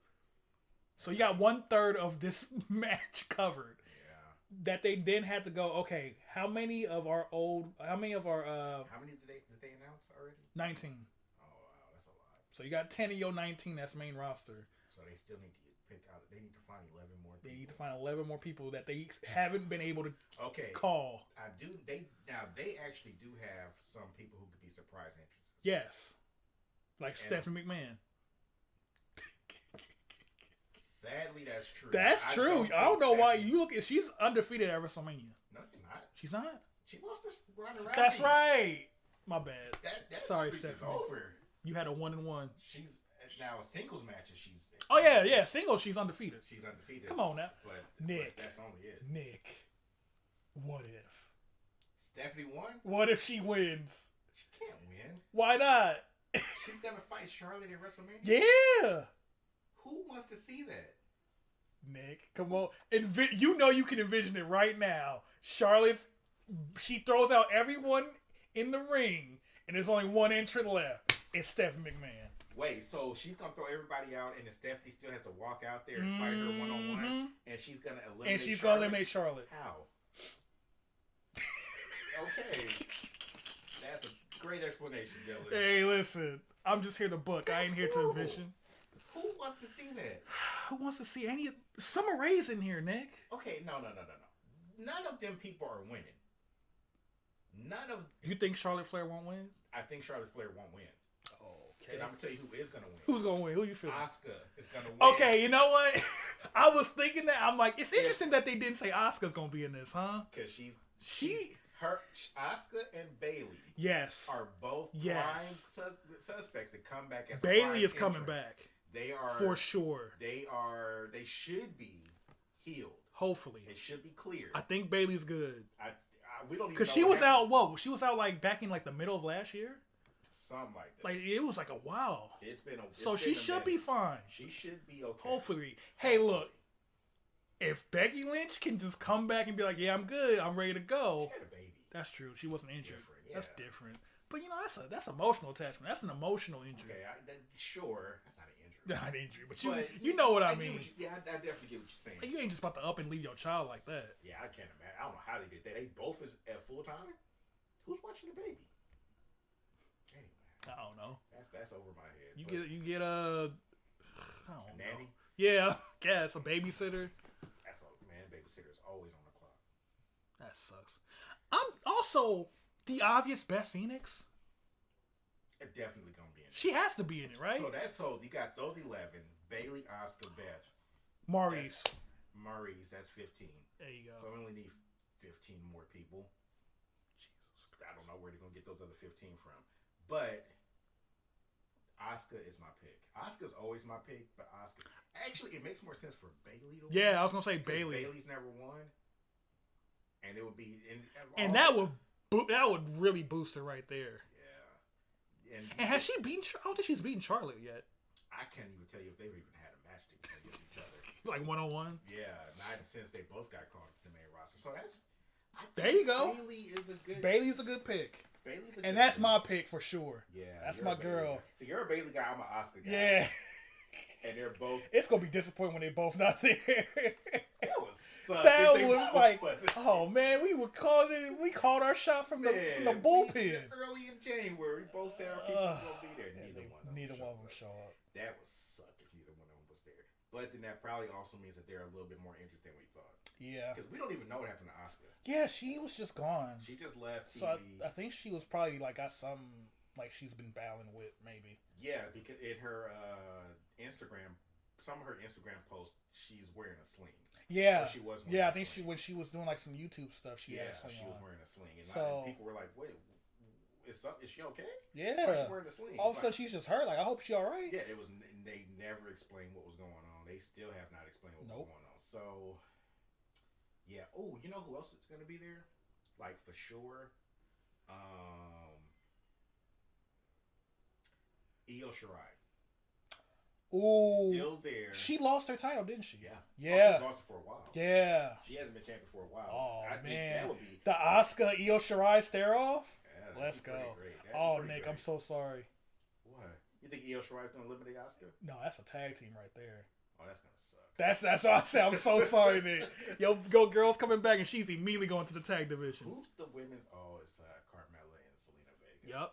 So you got 1/3 of this match covered. Yeah. That they then had to go. Okay, how many did they announce already? 19. Oh wow, that's a lot. So you got 10 of your 19 that's main roster. So they still need to pick out. They need to find 11 more people. They need to find 11 more people that they haven't been able to call. They actually do have some people who could be surprise entrances. Yes. Like Stephanie McMahon. Sadly, that's true. That's true. I don't know why you look at. She's undefeated at WrestleMania. No, she's not. She's not. She lost to Ronda Rousey. That's right. My bad. That Sorry, streak Stephanie. is over. You had a 1-1. She's now singles matches. Oh yeah. Singles. She's undefeated. She's undefeated. Come on now, Nick. But that's only it. Nick. What if Stephanie won? What if she wins? She can't win. Why not? She's gonna fight Charlotte at WrestleMania. Yeah. Who wants to see that? Nick, come on. You know you can envision it right now. She throws out everyone in the ring, and there's only one entrant left. It's Stephanie McMahon. Wait, so she's going to throw everybody out, and then Stephanie still has to walk out there and fight her one-on-one, and she's going to eliminate Charlotte? How? Okay. That's a great explanation, Dillon. Hey, listen. I'm just here to book. I ain't here to envision. Who wants to see that? Who wants to see any... Summer Rae's in here, Nick. Okay, no. None of them people are winning. You think Charlotte Flair won't win? I think Charlotte Flair won't win. Okay. And I'm going to tell you who is going to win. Who's going to win? Who you feel? Asuka is going to win. Okay, you know what? I was thinking that. I'm like, it's interesting that they didn't say Asuka's going to be in this, huh? Because Asuka and Bayley. Yes. Are both prime suspects that come back as Bayley is coming back. They are for sure. They should be healed. Hopefully, they should be cleared. I think Bayley's good. We don't even because she was out. Whoa, she was out like back in like the middle of last year. Something like that. Like it was like a while. So she should be fine. She should be okay. Hopefully. Hey, look. If Becky Lynch can just come back and be like, "Yeah, I'm good. I'm ready to go." She had a baby. That's true. She wasn't injured. Yeah. That's different. But you know, that's emotional attachment. That's an emotional injury. Okay, sure. That's not an injury. Not injury, but you know what I mean. I definitely get what you're saying. Like, you ain't just about to up and leave your child like that. Yeah, I can't imagine. I don't know how they did that. They both is at full time. Who's watching the baby? Anyway, I don't know. That's over my head. You get a nanny. Yeah, guess a babysitter. Babysitter's always on the clock. That sucks. I'm also the obvious Beth Phoenix. It's definitely gonna be in it. She has to be in it, right? So you got those 11: Bayley, Asuka, Beth, Maurice. That's 15. There you go. So we only need 15 more people. Jesus Christ. I don't know where they're gonna get those other 15 from, but Asuka is my pick. Asuka's always my pick, but Asuka. Actually, it makes more sense for Bayley to win. Yeah, I was gonna say Bayley. Bayley's never won, and it would be and that would really boost her right there. Yeah, and has she beaten? I don't think she's beaten Charlotte yet. I can't even tell you if they've even had a match together against each other. Like 1-on-1. Yeah, not since they both got called to the main roster. So there you go. Bayley's a good pick. And that's my pick for sure. Yeah, that's my girl. So you're a Bayley guy. I'm an Asuka guy. Yeah. And they're both. It's gonna be disappointing when they're both not there. That was sucked. That They was both like, wasn't. oh man, we called our shot from the bullpen. Early in January, we both said our people was gonna be there. Neither one of them show up. That was suck if neither one of them was there. But then that probably also means that they're a little bit more injured than we thought. Yeah. Because we don't even know what happened to Asuka. Yeah, she was just gone. She just left TV. So I think she was probably like got something like she's been battling with maybe. Yeah, because in her Instagram, some of her Instagram posts, she's wearing a sling. Yeah. She was. Yeah, I think when she was doing like some YouTube stuff, she had a sling she on. was wearing a sling, and so people were like, "Wait, is she okay? Yeah. Why is she wearing a sling?" All of a sudden, she's just hurt. Like, I hope she all right. Yeah, it was. They never explained what was going on. They still have not explained what was going on. So, yeah. Oh, you know who else is going to be there? Like for sure, Io Shirai. Ooh, still there. She lost her title, didn't she? Yeah. Yeah. She's lost it for a while. Yeah. She hasn't been champion for a while. Oh, I think man. that would be the Asuka Io Shirai stare off. Yeah, Let's go. Oh, Nick, great. I'm so sorry. What? You think Io Shirai's gonna eliminate Asuka? No, that's a tag team right there. Oh, that's gonna suck. That's what I said. I'm so sorry, Nick. Yo, girl's coming back, and she's immediately going to the tag division. Who's the women's? Oh, it's Carmella and Selena Vega. Yep.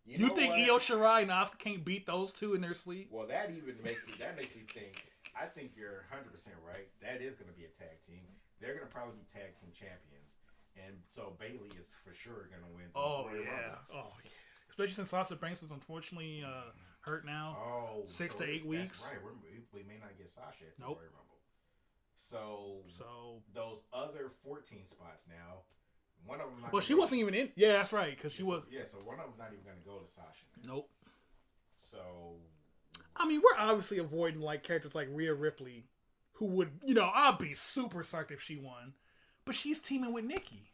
You think what? Io Shirai and Asuka can't beat those two in their sleep? Well, that makes me think. I think you're 100% right. That is going to be a tag team. They're going to probably be tag team champions, and so Bayley is for sure going to win. Oh yeah. Oh yeah. Especially since Sasha Banks is unfortunately hurt now. Oh, 6 to 8 weeks. That's right. We may not get Sasha at the Nope. Royal Rumble. So those other 14 spots now. One of them. Well, she wasn't even in. Yeah, that's right. Because she was. Yeah, so one of them's not even going to go to Sasha. Nope. So. I mean, we're obviously avoiding like characters like Rhea Ripley, who would, I'd be super psyched if she won, but she's teaming with Nikki.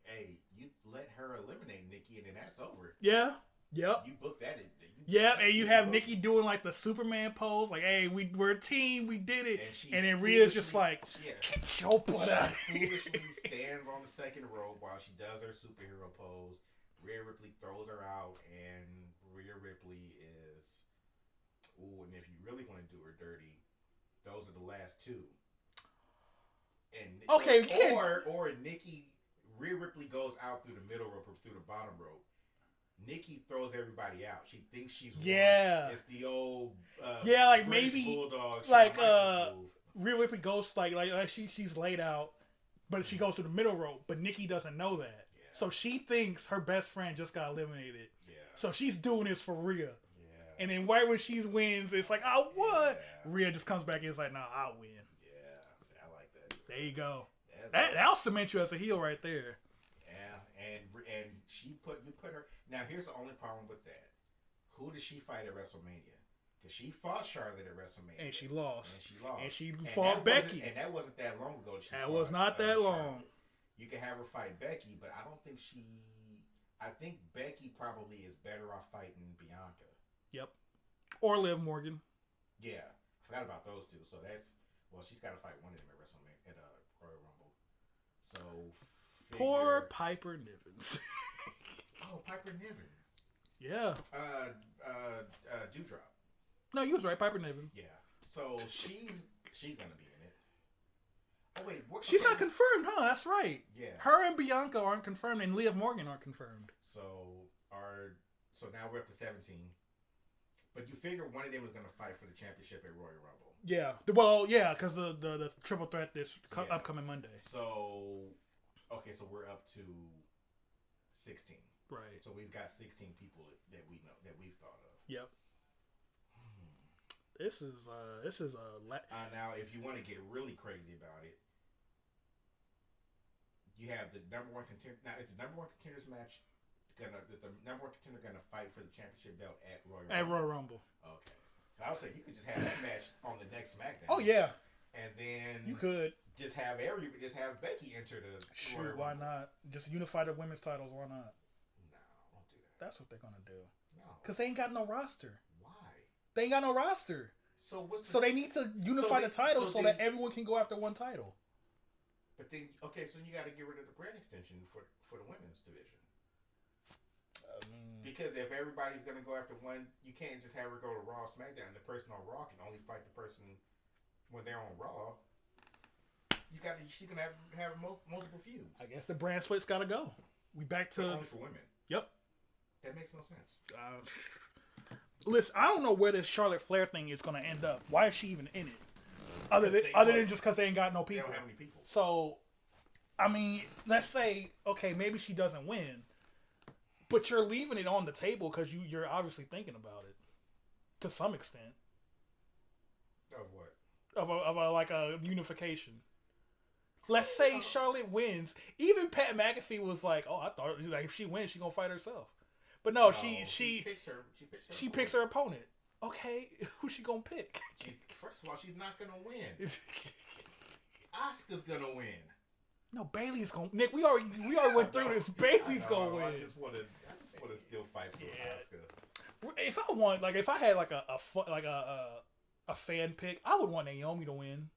Hey, you let her eliminate Nikki, and then that's over. Yeah. Yep. You book that. And you have Nikki doing like the Superman pose, like, "Hey, we're a team, we did it," and then Rhea's just like, "Get your butt out!" Foolishly stands on the second row while she does her superhero pose. Rhea Ripley throws her out, and Rhea Ripley is. Ooh, and if you really want to do her dirty, those are the last two. And or Nikki, Rhea Ripley goes out through the middle rope or through the bottom rope. Nikki throws everybody out. She thinks she's won. It's the old like British maybe Bulldog, like Rhea Ripley goes like she's laid out, but she goes to the middle rope. But Nikki doesn't know that, so she thinks her best friend just got eliminated. So she's doing this for Rhea. And then right when she wins, it's like, I won. Rhea just comes back and is like, nah, I'll win. Yeah, I like that. There you go. That'll cement you as a heel right there. Yeah, and you put her. Now here's the only problem with that. Who did she fight at WrestleMania? Because she fought Charlotte at WrestleMania. And she lost. And she fought Becky. And that wasn't that long ago. That was not that long. You can have her fight Becky, but I don't think I think Becky probably is better off fighting Bianca. Yep. Or Liv Morgan. Yeah. Forgot about those two. So she's got to fight one of them at WrestleMania, at Royal Rumble. So poor Piper Niven. Oh, Piper Niven. Yeah. Dewdrop. No, you was right, Piper Niven. Yeah. So she's gonna be in it. Oh wait, she's not confirmed, huh? That's right. Yeah. Her and Bianca aren't confirmed, and Liv Morgan aren't confirmed. So now we're up to 17. But you figure one of them is gonna fight for the championship at Royal Rumble. Yeah. Well, yeah, because the triple threat this upcoming Monday. So okay, so we're up to 16. Right. So we've got 16 people that we know that we've thought of. Yep. This is now if you want to get really crazy about it, you have the number one contender. Now it's the number one contenders match. The number one contender gonna fight for the championship belt at Royal Rumble. At Royal Rumble. Okay. So I would say you could just have that match on the next SmackDown. Oh yeah. And then you could just have Becky enter the Royal Rumble. Why not? Just unify the women's titles. Why not? No, don't do that. That's what they're gonna do. No. Because they ain't got no roster. Why? They ain't got no roster. So they need to unify the titles so that everyone can go after one title. But then, so you got to get rid of the brand extension for the women's division. Because if everybody's going to go after one, you can't just have her go to Raw, SmackDown. The person on Raw can only fight the person when they're on Raw. she's gonna have multiple feuds. I guess the brand split's got to go. We back to only for women. Yep. That makes no sense. Listen, I don't know where this Charlotte Flair thing is going to end up. Why is she even in it? Other than just because they ain't got no people. They don't have any people. So, I mean, let's say, okay, maybe she doesn't win, but you're leaving it on the table because you're obviously thinking about it to some extent. Of what? Of a unification. Let's say Charlotte wins. Even Pat McAfee was like, "Oh, I thought like if she wins, she gonna fight herself." But no, she picks her opponent. Okay, who's she gonna pick? First of all, she's not gonna win. Asuka's gonna win. No, Bailey's gonna. Nick, we already went through this. Bailey's gonna win. I just want to still fight for Asuka. If I had a fan pick, I would want Naomi to win.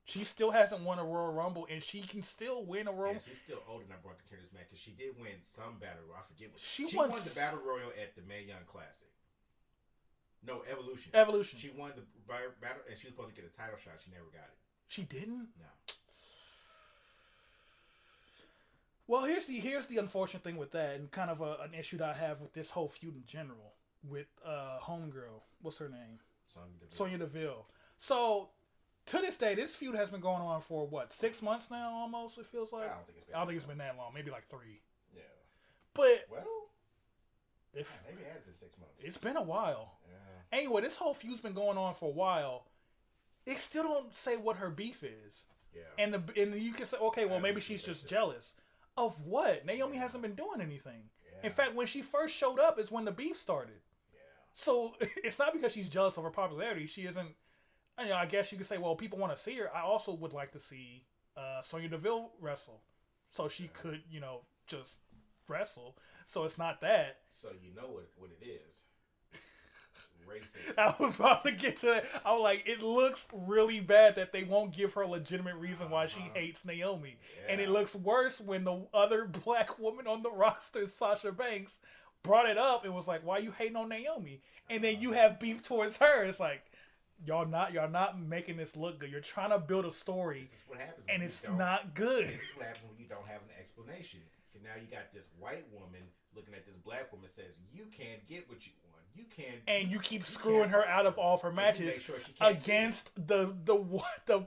She still hasn't won a Royal Rumble, and she can still win a Royal. Yeah, she's still old enough to contend this match because she did win some battle royal. I forget what she won the battle royal at the Mae Young Classic. No, Evolution. She won the battle, and she was supposed to get a title shot. She never got it. She didn't. No. Well, here's the unfortunate thing with that, and kind of an issue that I have with this whole feud in general with homegirl. What's her name? Sonya Deville. So. To this day, this feud has been going on for 6 months now, almost. It feels like. I don't think it's been that long. Maybe like 3. Yeah. But maybe it has been 6 months. It's been a while. Yeah. Anyway, this whole feud's been going on for a while. It still don't say what her beef is. Yeah. And you can say, okay, well maybe she's just jealous of what? Naomi hasn't been doing anything. Yeah. In fact, when she first showed up is when the beef started. Yeah. So it's not because she's jealous of her popularity. She isn't. I guess you could say, well, people want to see her. I also would like to see Sonya Deville wrestle, so she could, just wrestle. So it's not that. So you know what it is. Racist. I was about to get to that. I was like, it looks really bad that they won't give her a legitimate reason why she hates Naomi, and it looks worse when the other black woman on the roster, Sasha Banks, brought it up and was like, "Why you hating on Naomi?" And then you have beef towards her. It's like. Y'all not making this look good. You're trying to build a story, and it's not good. This is what happens when you don't have an explanation. And now you got this white woman looking at this black woman says, "You can't get what you want. You can't." And you keep screwing her out of all of her matches against the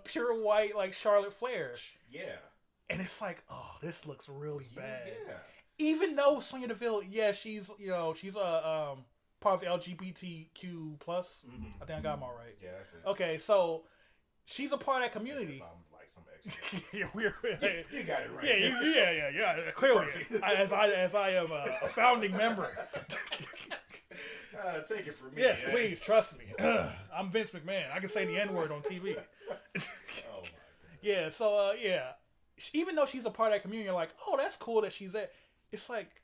pure white like Charlotte Flair. Yeah. And it's like, oh, this looks really bad. Yeah. Even though Sonya Deville, she's she's a part of LGBTQ plus. Mm-hmm. I think I got them all right. Yeah, that's it. Okay, so she's a part of that community. Like some expert. You got it right. Yeah. Clearly, as I am a founding member. Take it from me. Yes, please trust me. I'm Vince McMahon. I can say the N-word on TV. Oh my God. Yeah. So even though she's a part of that community, you're like, oh, that's cool that she's there. It's like,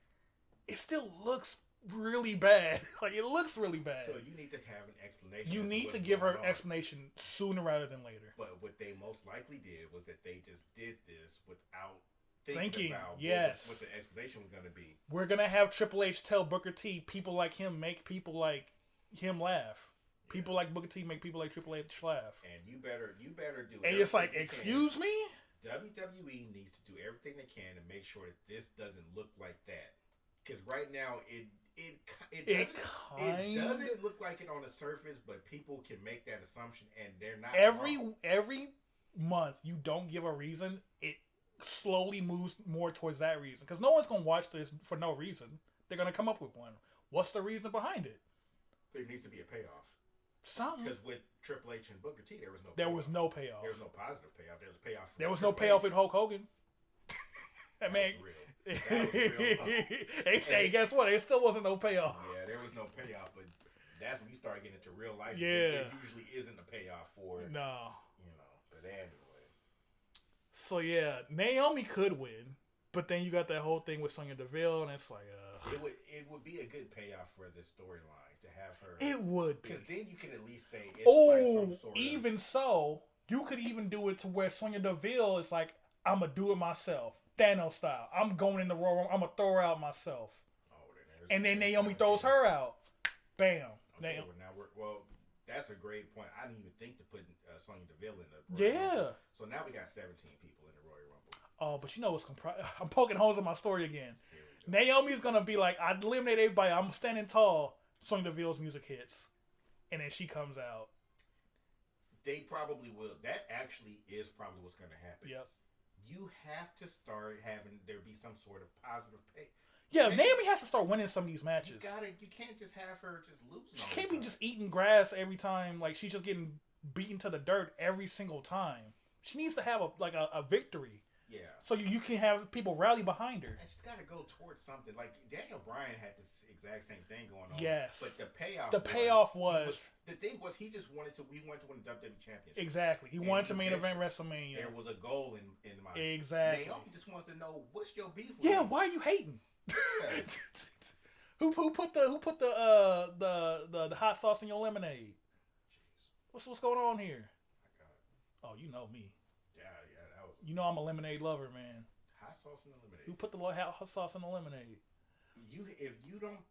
it still looks really bad. Like, it looks really bad. So you need to have an explanation. You need to give her an explanation sooner rather than later. But what they most likely did was that they just did this without thinking about what the explanation was going to be. We're going to have Triple H tell Booker T, people like him make people like him laugh. Yeah. People like Booker T make people like Triple H laugh. And you better do it. And it's like, excuse me? WWE needs to do everything they can to make sure that this doesn't look like that. Because right now, it doesn't look like it on the surface, but people can make that assumption, and they're not. Every month you don't give a reason, it slowly moves more towards that reason. Because no one's gonna watch this for no reason. They're gonna come up with one. What's the reason behind it? There needs to be a payoff. Something. Because with Triple H and Booker T, there was no. There was no payoff. There was no positive payoff. There was payoff. There was no payoff with Hulk Hogan. That man. They say, guess what? There still wasn't no payoff. Yeah, there was no payoff, but that's when you start getting into real life. Yeah, there usually isn't a payoff for it. No, But anyway. So yeah, Naomi could win, but then you got that whole thing with Sonya Deville, and it's like, it would be a good payoff for this storyline to have her. It would be, because then you can at least say, even so, you could even do it to where Sonya Deville is like, I'm gonna do it myself. Thanos style. I'm going in the Royal Rumble. I'm going to throw her out myself. And then Naomi throws her out. Bam. Okay, well, that's a great point. I didn't even think to put Sonya Deville in the Royal Rumble. So now we got 17 people in the Royal Rumble. Oh, but you know what's I'm poking holes in my story again. Here we go. Naomi's gonna be like, I eliminate everybody. I'm standing tall. Sonya Deville's music hits, and then she comes out. They probably will. That actually is probably what's going to happen. Yep. You have to start having there be some sort of positive pay. Yeah, Naomi has to start winning some of these matches. You can't just have her just losing. She can't be just eating grass every time. Like she's just getting beaten to the dirt every single time. She needs to have a victory. Yeah. So you can have people rally behind her. And she's got to go towards something. Like Daniel Bryan had this exact same thing going on. Yes. But the payoff was the thing was he wanted to win the WWE Championship. Exactly. He wanted to main event WrestleMania. There was a goal in mind. Exactly. Naomi just wants to know what's your beef with Yeah, why are you hating? Yeah. who put the hot sauce in your lemonade? Jeez. What's going on here? Oh, you know me. Yeah, that was. You know I'm a lemonade lover, man. Hot sauce in the lemonade. Who put the hot sauce in the lemonade? If you don't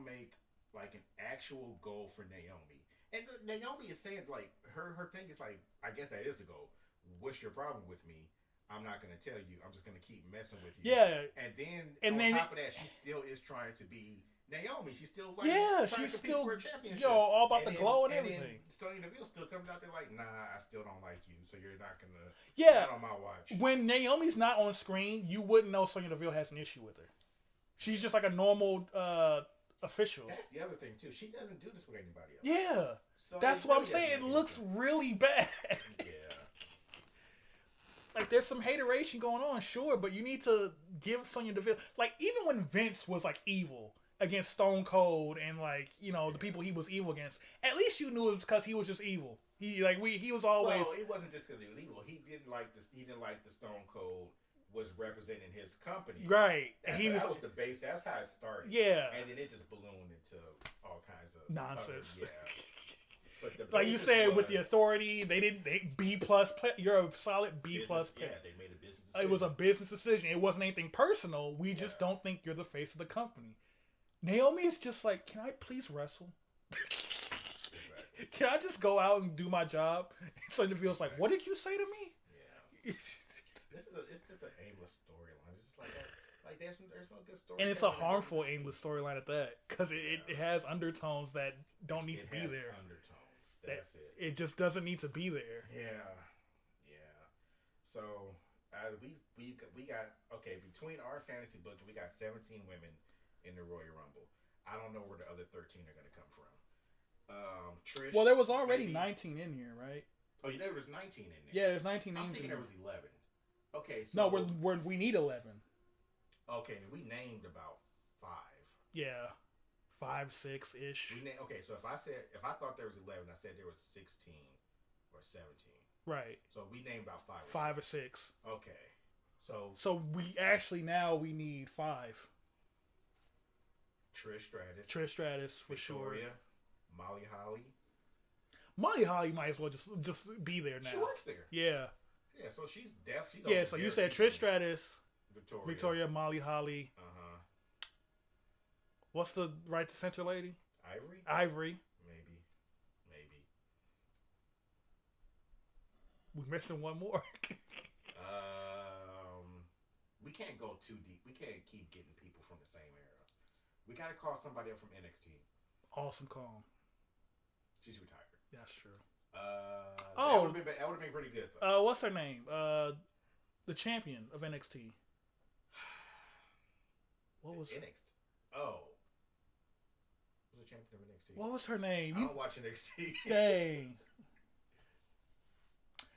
make like an actual goal for Naomi, and Naomi is saying like her thing is like, I guess that is the goal. What's your problem with me? I'm not going to tell you. I'm just going to keep messing with you. Yeah. And then on top of that, she still is trying to be Naomi. She's still like she's still for a championship. All about the glow and everything. Sonya Deville still comes out there like, nah, I still don't like you, so you're not gonna. Not on my watch. When Naomi's not on screen, you wouldn't know Sonya Deville has an issue with her. She's just like a normal official. That's the other thing too. She doesn't do this with anybody else. Yeah, so that's what I'm saying. It looks really bad. Yeah. Like, there's some hateration going on, sure, but you need to give Sonya Deville... Like, even when Vince was, like, evil against Stone Cold and, like, you know, the people he was evil against, at least you knew it was because he was just evil. He was always... Well, it wasn't just because he was evil. He didn't like the Stone Cold was representing his company. Right. That was the base. That's how it started. Yeah. And then it just ballooned into all kinds of... nonsense. Yeah. Like you said, with the authority, they B+. You're a solid B+. Yeah, they made a business decision. It was a business decision. It wasn't anything personal. We just don't think you're the face of the company. Naomi is just like, can I please wrestle? Exactly. Can I just go out and do my job? Sonya Deville's like, what did you say to me? Yeah. It's just an aimless storyline. It's just like there's no good story. And it's a harmful aimless storyline at that, because it has undertones that don't need to be there. That's it. It just doesn't need to be there. Yeah. So we got between our fantasy book, we got 17 women in the Royal Rumble. I don't know where the other 13 are going to come from. Trish. Well, there was already 19 in here, right? Oh, there was 19 in there. Yeah, there's 19 names. I'm thinking in there was 11. Okay, no, so we need 11. Okay, we named about 5. Yeah. 5, 6-ish. So if I thought there was 11, I said there was 16 or 17. Right. So we named about 5. 5 or 6. Okay. So we actually now we need 5. Trish Stratus. For Victoria, sure. Molly Holly. Molly Holly might as well just be there now. She works there. Yeah. Yeah. So she's deaf. So you said Trish Stratus, Victoria, Molly Holly. What's the right to center lady? Ivory. Maybe. We're missing one more. We can't go too deep. We can't keep getting people from the same era. We gotta call somebody up from NXT. Awesome Kong. She's retired. That's true. That would have been pretty good though. What's her name? The champion of NXT. What was NXT? Oh. The champion of NXT. What was her name? I don't watch NXT. Dang.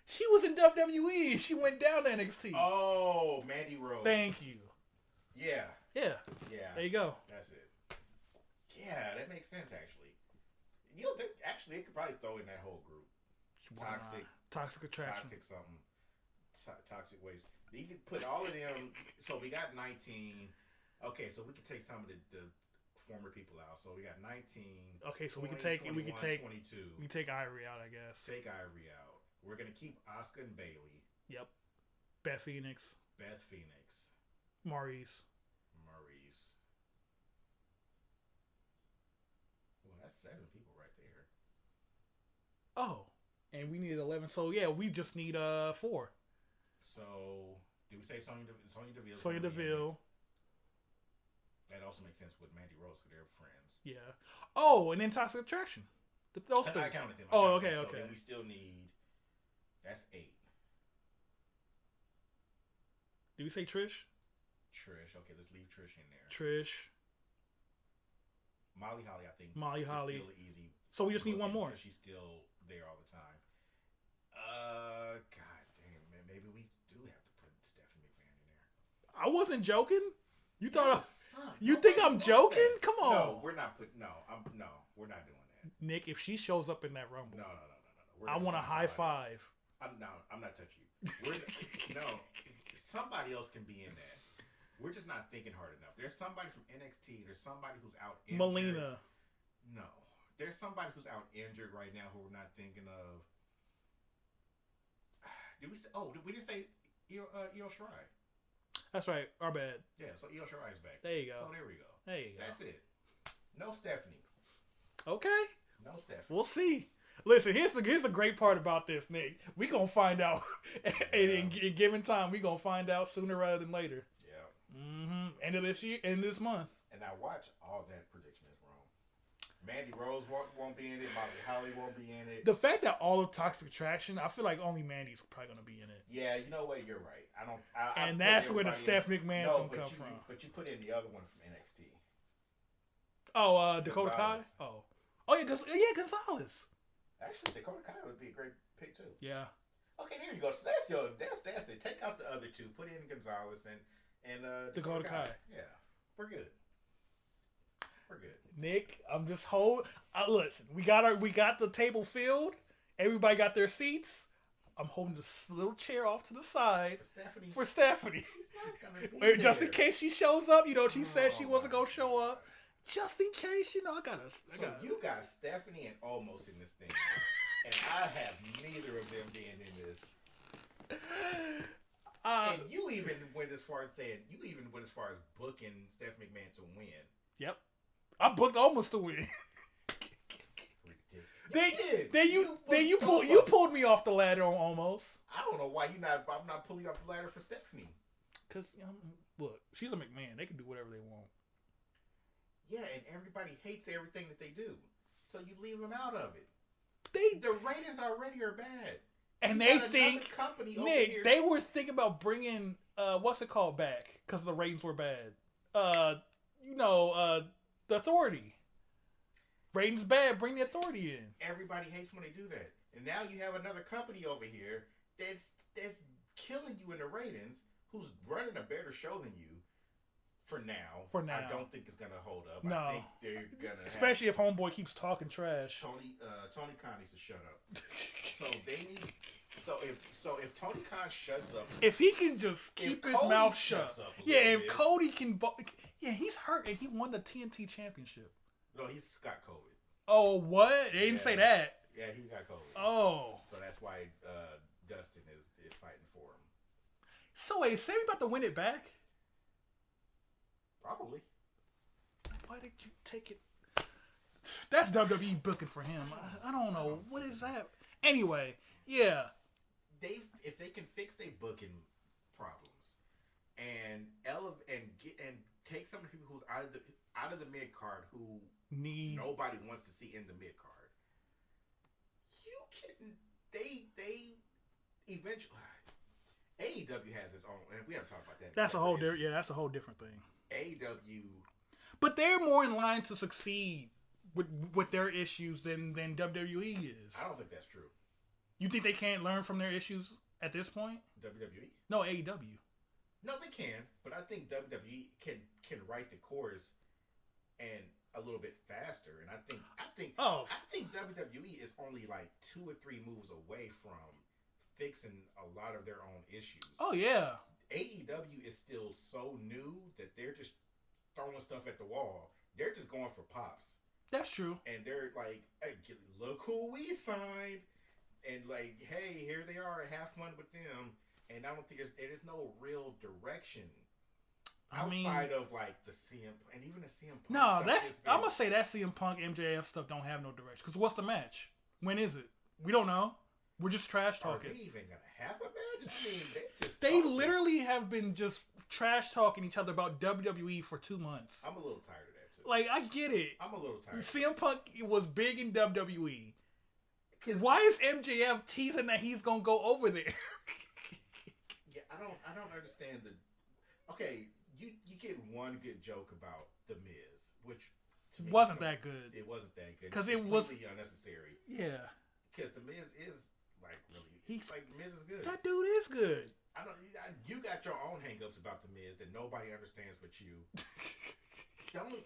She was in WWE. She went down to NXT. Oh, Mandy Rose. Thank you. Yeah. There you go. That's it. Yeah, that makes sense actually. They could probably throw in that whole group. Toxic attraction. Toxic waste. You could put all of them. So we got 19. Okay, so we could take some of the former people out. So we got 19. Okay, so 20, we take 22. We take Ivory out, I guess. Take Ivory out. We're gonna keep Asuka and Bayley. Yep. Beth Phoenix. Maurice. Well, that's 7 people right there. Oh, and we needed 11. So yeah, we just need 4. So did we say Sonya Deville? Sonya Deville. That also makes sense with Mandy Rose because they're friends. Yeah. Oh, and then Toxic Attraction. Those three. I counted them. Okay. So then we still need. That's 8. Did we say Trish? Trish. Okay, let's leave Trish in there. Trish. Molly Holly, I think. Molly Holly. Still easy. So we just need one more. Because she's still there all the time. God damn, man. Maybe we do have to put Stephanie McMahon in there. I wasn't joking. You thought you Nobody think I'm wants joking? that. Come on. No, we're not putting. No, we're not doing that. Nick, if she shows up in that Rumble, No. I want a high five. I'm not touching you. No, somebody else can be in that. We're just not thinking hard enough. There's somebody from NXT. There's somebody who's out injured. Melina. No. There's somebody who's out injured right now who we're not thinking of. Did we say? Oh, we didn't say Io Shirai. That's right. Our bad. Yeah, so Io Shirai's back. There you go. So there we go. There you go. That's it. No Stephanie. Okay. No Stephanie. We'll see. Listen, here's the great part about this, Nick. We gonna find out, in given time, we gonna find out sooner rather than later. Yeah. Mm-hmm. End of this year, end of this month. And I watch all that prediction is wrong. Mandy Rose won't be in it. Molly Holly won't be in it. The fact that all of Toxic Attraction, I feel like only Mandy's probably gonna be in it. Yeah, you know what? You're right. And that's where the Steph McMahon's gonna come from. But you put in the other one from NXT. Oh, Dakota Kai. Gonzalez. Oh yeah, Gonzalez. Actually, Dakota Kai would be a great pick too. Yeah. Okay, there you go. So that's it. Take out the other two. Put in Gonzalez and Dakota Kai. Yeah, we're good. We're good. Nick, I'm just listen, we got the table filled. Everybody got their seats. I'm holding this little chair off to the side for Stephanie. She's not gonna be just there. in case she shows up. She said she wasn't gonna show up. Just in case, I got you got Stephanie and Almost in this thing, and I have neither of them being in this. And you even went as far as booking Steph McMahon to win. Yep, I booked Almost to win. You pulled me off the ladder on Almost. I don't know why I'm not pulling you off the ladder for Stephanie. Because look, she's a McMahon. They can do whatever they want. Yeah, and everybody hates everything that they do, so you leave them out of it. The ratings already are bad, and they think Nick. They were thinking about bringing what's it called back because the ratings were bad. The Authority. Ratings bad. Bring the Authority in. Everybody hates when they do that, and now you have another company over here that's killing you in the ratings. Who's running a better show than you? For now, I don't think it's gonna hold up. No. I think they're gonna, especially if Homeboy keeps talking trash. Tony Khan needs to shut up. So if Tony Khan shuts up, if he can just keep his mouth shut, if Cody can, he's hurt and he won the TNT Championship. No, he's got COVID. Oh, what? They didn't say that. Yeah, he got COVID. Oh, so that's why Dustin is fighting for him. So wait, Sammy about to win it back? Probably. Why did you take it? That's WWE booking for him. I don't know. What is that? Anyway, yeah. If they can fix their booking problems and take some of the people who's out of the mid card who nobody wants to see in the mid card, you can they eventually. AEW has its own, and we haven't talked about that. That's a whole different thing. AEW, but they're more in line to succeed with their issues than WWE is. I don't think that's true. You think they can't learn from their issues at this point? WWE? No, AEW. No, they can, but I think WWE can write the course and a little bit faster. And I think WWE is only like 2 or 3 moves away from fixing a lot of their own issues. Oh yeah. AEW is still so new that they're just throwing stuff at the wall. They're just going for pops. That's true. And they're like, hey, look who we signed. And like, hey, here they are, have fun with them. And I don't think there's no real direction outside of like the CM and even the CM Punk. No, I'm gonna say that CM Punk MJF stuff don't have no direction. Because what's the match? When is it? We don't know. We're just trash Are talking. they even gonna have a match? I mean, They literally have been just trash talking each other about WWE for 2 months. I'm a little tired of that too. Like, I get it. I'm a little tired. CM Punk was big in WWE. Why is MJF teasing that he's gonna go over there? Yeah, I don't understand the. Okay, you get one good joke about the Miz, which to me wasn't that good. It wasn't that good Because it was unnecessary. Yeah. Because the Miz is like really. He's like the Miz is good. That dude is good. You got your own hangups about the Miz that nobody understands but you. Don't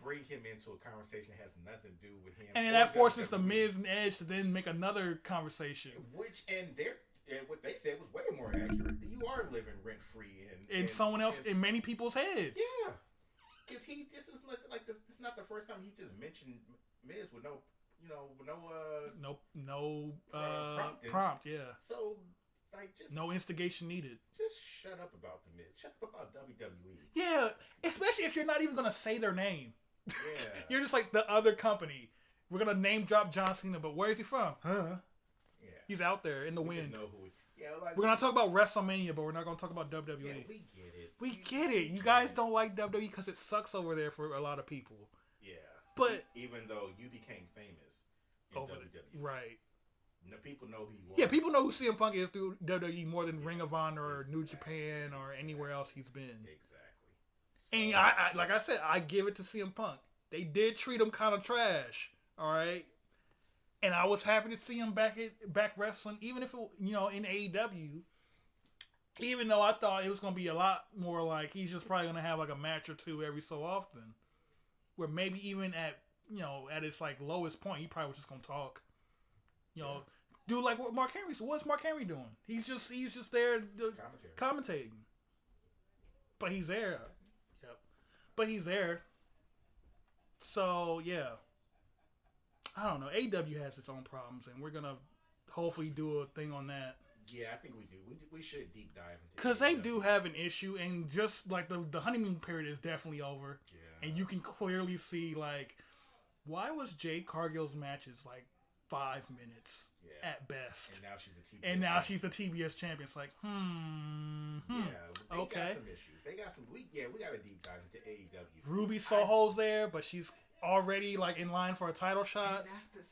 bring him into a conversation that has nothing to do with him. And that forces the Miz and Edge to then make another conversation. What they said was way more accurate. You are living rent free in someone else, in many people's heads. Yeah, because this is like this is not the first time he just mentioned Miz with no prompt. Yeah. So just no instigation needed. Just shut up about the Miz. Shut up about WWE. Yeah, especially if you're not even gonna say their name. Yeah. You're just like the other company. We're gonna name drop John Cena, but where is he from? Huh? Yeah. He's out there in the wind. Just know who we're gonna talk about WrestleMania, but we're not gonna talk about WWE. Yeah, we get it. We get it. You guys don't like WWE because it sucks over there for a lot of people. Yeah. But even though you became famous in over WWE, right? No, people know who you are. Yeah, people know who CM Punk is through WWE more than Ring of Honor or New Japan or anywhere else he's been. Exactly. And I like I said, I give it to CM Punk. They did treat him kind of trash. All right. And I was happy to see him back wrestling, even if it, in AEW. Even though I thought it was going to be a lot more like he's just probably going to have like a match or two every so often, where maybe even at its like lowest point, he probably was just going to talk, do like what Mark Henry. So what's Mark Henry doing? He's just there commentating. But he's there. Yep. But he's there. So yeah. I don't know. AEW has its own problems, and we're gonna hopefully do a thing on that. Yeah, I think we do. We should deep dive into it. Because they do have an issue, and just like the honeymoon period is definitely over. Yeah. And you can clearly see like why was Jade Cargill's matches like 5 minutes at best, and now she's the TBS champion. It's like Yeah, they got some issues. They got some. We got to deep dive into AEW. Ruby Soho's there, but she's already like in line for a title shot.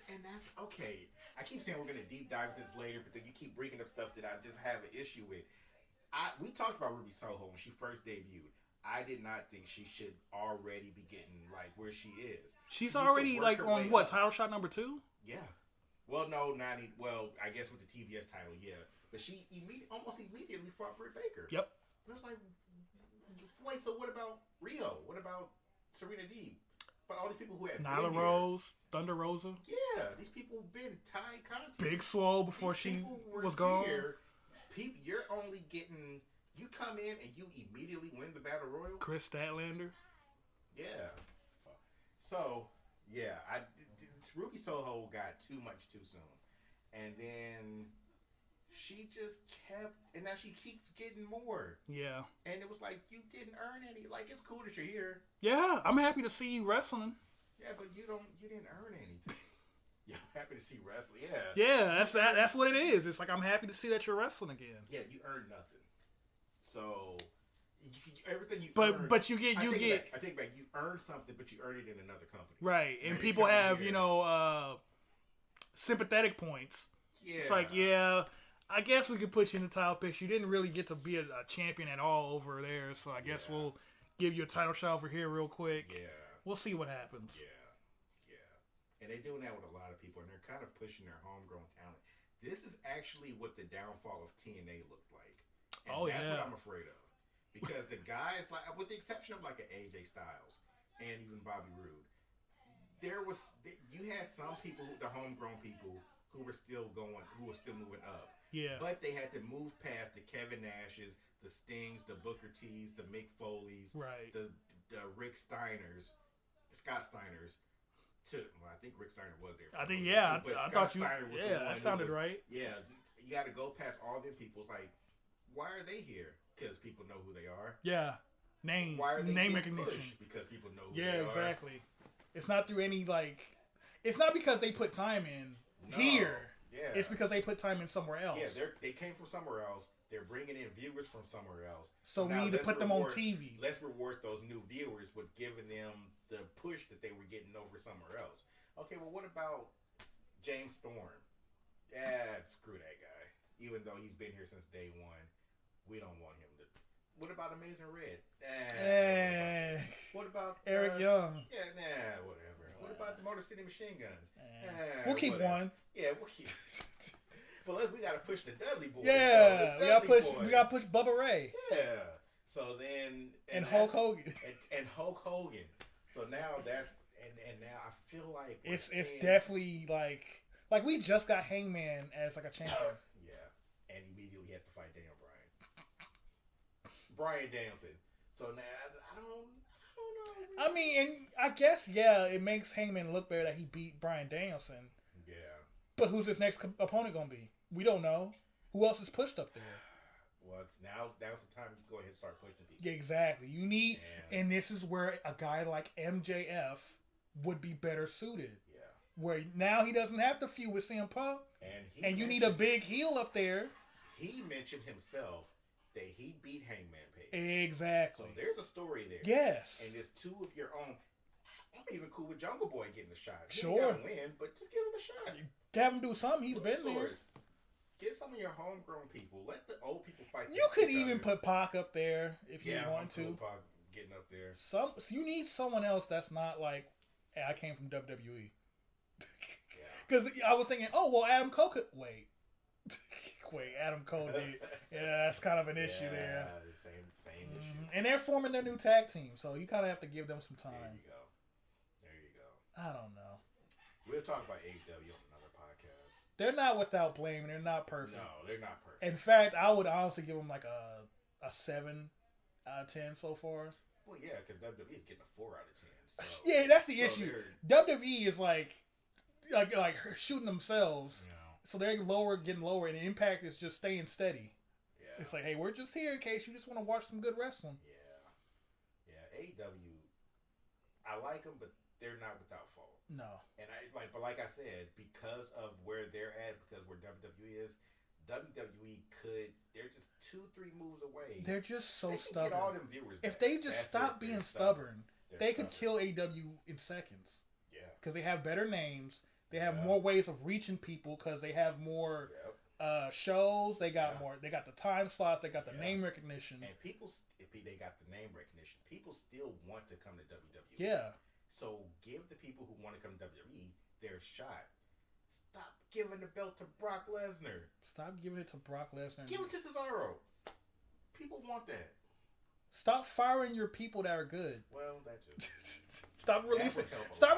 And that's okay. I keep saying we're gonna deep dive into this later, but then you keep bringing up stuff that I just have an issue with. We talked about Ruby Soho when she first debuted. I did not think she should already be getting like where she is. She's already like on what title shot number 2? Yeah. Well, no, not. Well, I guess with the TBS title, yeah. But she almost immediately fought Britt Baker. Yep. It was like, wait. So what about Rio? What about Serena Deeb? But all these people who had Nyla Rose, Thunder Rosa. Yeah, these people have been tied content. Big Swole before she was gone. You're only getting. You come in and you immediately win the Battle Royal. Chris Statlander. Yeah. So yeah, Ruby Soho got too much too soon, and then she just kept, and now she keeps getting more. Yeah. And it was like you didn't earn any. Like it's cool that you're here. Yeah, I'm happy to see you wrestling. Yeah, but you didn't earn anything. Yeah, I'm happy to see wrestling. Yeah. Yeah, that's what it is. It's like I'm happy to see that you're wrestling again. Yeah, you earned nothing. So everything you earned, but you get I take back. You earned something, but you earned it in another company. Right, and people have sympathetic points. Yeah. It's like I guess we could put you in the title picture. You didn't really get to be a champion at all over there, so I guess we'll give you a title shot over here real quick. Yeah. We'll see what happens. Yeah. And they're doing that with a lot of people, and they're kind of pushing their homegrown talent. This is actually what the downfall of TNA looked like. And that's what I'm afraid of. Because the guys, like, with the exception of like an AJ Styles and even Bobby Roode, you had some people, the homegrown people, who were still moving up. Yeah. But they had to move past the Kevin Nashes, the Stings, the Booker T's, the Mick Foleys, right. the Rick Steiners, Scott Steiners. I think Rick Steiner was there. I think I thought you. That sounded right. Yeah, you got to go past all them people. It's like, why are they here? Because people know who they are. Yeah, name recognition. Because people know who they are. Yeah, exactly. It's not through any like. It's not because they put time in here. Yeah. It's because they put time in somewhere else. Yeah, they came from somewhere else. They're bringing in viewers from somewhere else. So we need to put them on TV. Let's reward those new viewers with giving them the push that they were getting over somewhere else. Okay, well, what about James Storm? Screw that guy. Even though he's been here since day one, we don't want him to. What about Amazing Red? What about Eric Young? Yeah, whatever. What about the Motor City Machine Guns? We'll keep one. Yeah, we'll keep. Well, we gotta push the Dudley boys. Yeah, we gotta push Bubba Ray. Yeah. So then and Hulk Hogan. And Hulk Hogan. So now that's and now I feel like it's definitely like we just got Hangman as like a champion. Yeah, and immediately he has to fight Daniel Bryan Danielson. So now I don't know. I mean, and I guess it makes Hangman look better that he beat Bryan Danielson. Yeah. But who's his next opponent gonna be? We don't know. Who else is pushed up there? Well, now's the time you go ahead and start pushing people. Yeah, exactly. You need, and this is where a guy like MJF would be better suited. Yeah. Where now he doesn't have to feud with CM Punk, and you need a big heel up there. He mentioned himself that he beat Hangman Page. Exactly. So there's a story there. Yes. And there's two of your own. I'm even cool with Jungle Boy getting a shot. He sure. Gotta win, but just give him a shot. Have him do something. He's been there. Get some of your homegrown people. Let the old people fight. You could even put Pac up there if you want to. Pac getting up there. You need someone else that's not like, hey, I came from WWE. Because I was thinking, Adam Cole could wait. Adam Cole did. Yeah, that's kind of an issue there. Same issue. And they're forming their new tag team, so you kind of have to give them some time. There you go. I don't know. We'll talk about AEW on another podcast. They're not without blame, and they're not perfect. No, they're not perfect. In fact, I would honestly give them like a 7 out of 10 so far. Well, yeah, because WWE is getting a 4 out of 10. So, yeah, that's the issue. WWE is like shooting themselves. You know. So they're getting lower, and the Impact is just staying steady. Yeah. It's like, hey, we're just here in case you just want to watch some good wrestling. Yeah. AEW, I like them, but they're not without fault. No. And but like I said, because of where they're at, because where WWE is, they're just 2-3 moves away. They're just so stubborn. Get all them viewers if they just stop being stubborn, they could kill AEW in seconds. Yeah. Because they have better names. They have more ways of reaching people because they have more shows. They got more. They got the time slots. They got the name recognition. And they got the name recognition. People still want to come to WWE. Yeah. So give the people who want to come to WWE their shot. Stop giving the belt to Brock Lesnar. Stop giving it to Brock Lesnar. Give it to Cesaro. People want that. Stop firing your people that are good. Well, that's it. Stop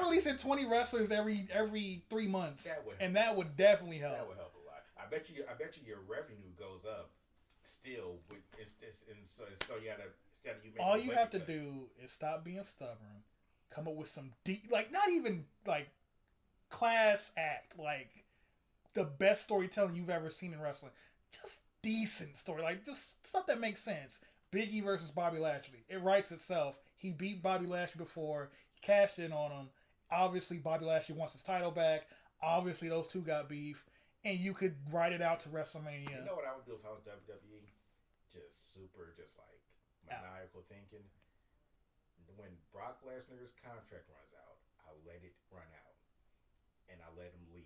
releasing 20 wrestlers every 3 months. That would definitely help. That would help a lot. I bet you your revenue goes up still. So you gotta instead of you making all you have to do is stop being stubborn. Come up with some deep, not even class act, the best storytelling you've ever seen in wrestling. Just decent story, just stuff that makes sense. Big E versus Bobby Lashley. It writes itself. He beat Bobby Lashley before. He cashed in on him. Obviously, Bobby Lashley wants his title back. Obviously, those two got beef. And you could write it out to WrestleMania. You know what I would do if I was WWE? Just maniacal thinking. When Brock Lesnar's contract runs out, I'll let it run out. And I'll let him leave.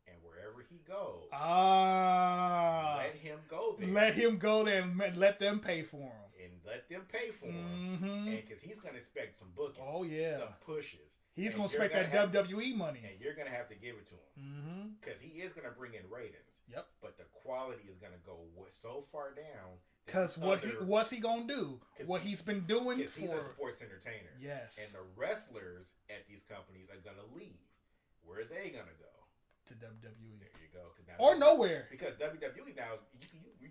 And wherever he goes, let him go there. Let him go there and let them pay for him. And let them pay for him. And because he's going to expect some booking. Oh, yeah. Some pushes. He's going to expect that WWE money. And you're going to have to give it to him. Because he is going to bring in ratings. Yep. But the quality is going to go so far down. Because what's he going to do? What he's been doing for... He's a sports entertainer. Yes. And the wrestlers at these companies are going to leave. Where are they going to go? To WWE. There you go. Or nowhere. Because WWE now,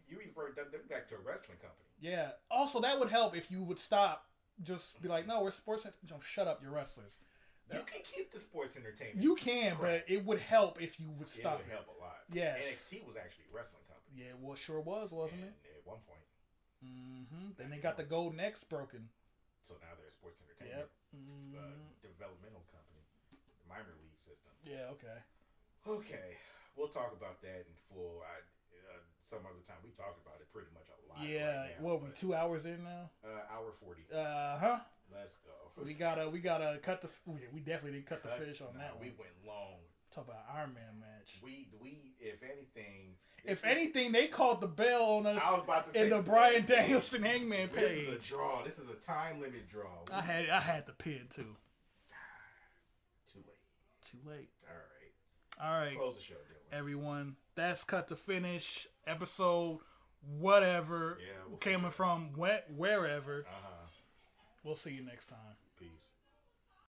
you refer WWE back to a wrestling company. Yeah. Also, that would help if you would stop. Just be like, no, we're sports. Shut up, you're wrestlers. You can keep the sports entertainment. You can, but it would help if you would stop. It would help a lot. Yes. NXT was actually a wrestling company. Yeah, well, sure was, wasn't it? At one point. Then they got the Golden X broken. So now they're a sports entertainment developmental company. The minor league system. Yeah, okay. Okay. We'll talk about that in full. Some other time. We talked about it pretty much a lot. Yeah. Right now, What, we 2 hours in now? Hour 40. Let's go. We gotta cut the. We definitely didn't cut the fish on that one. We went long. Talk about Iron Man match. We if anything, they called the bell on us. I was about to say in the Bryan Danielson Hangman page. This is a draw. This is a time limit draw. I had the pin too. Too late. All right. Close the show, Dylan. Everyone, that's Cut to Finish episode. Whatever. Yeah. Coming from wherever. Uh-huh. We'll see you next time. Peace.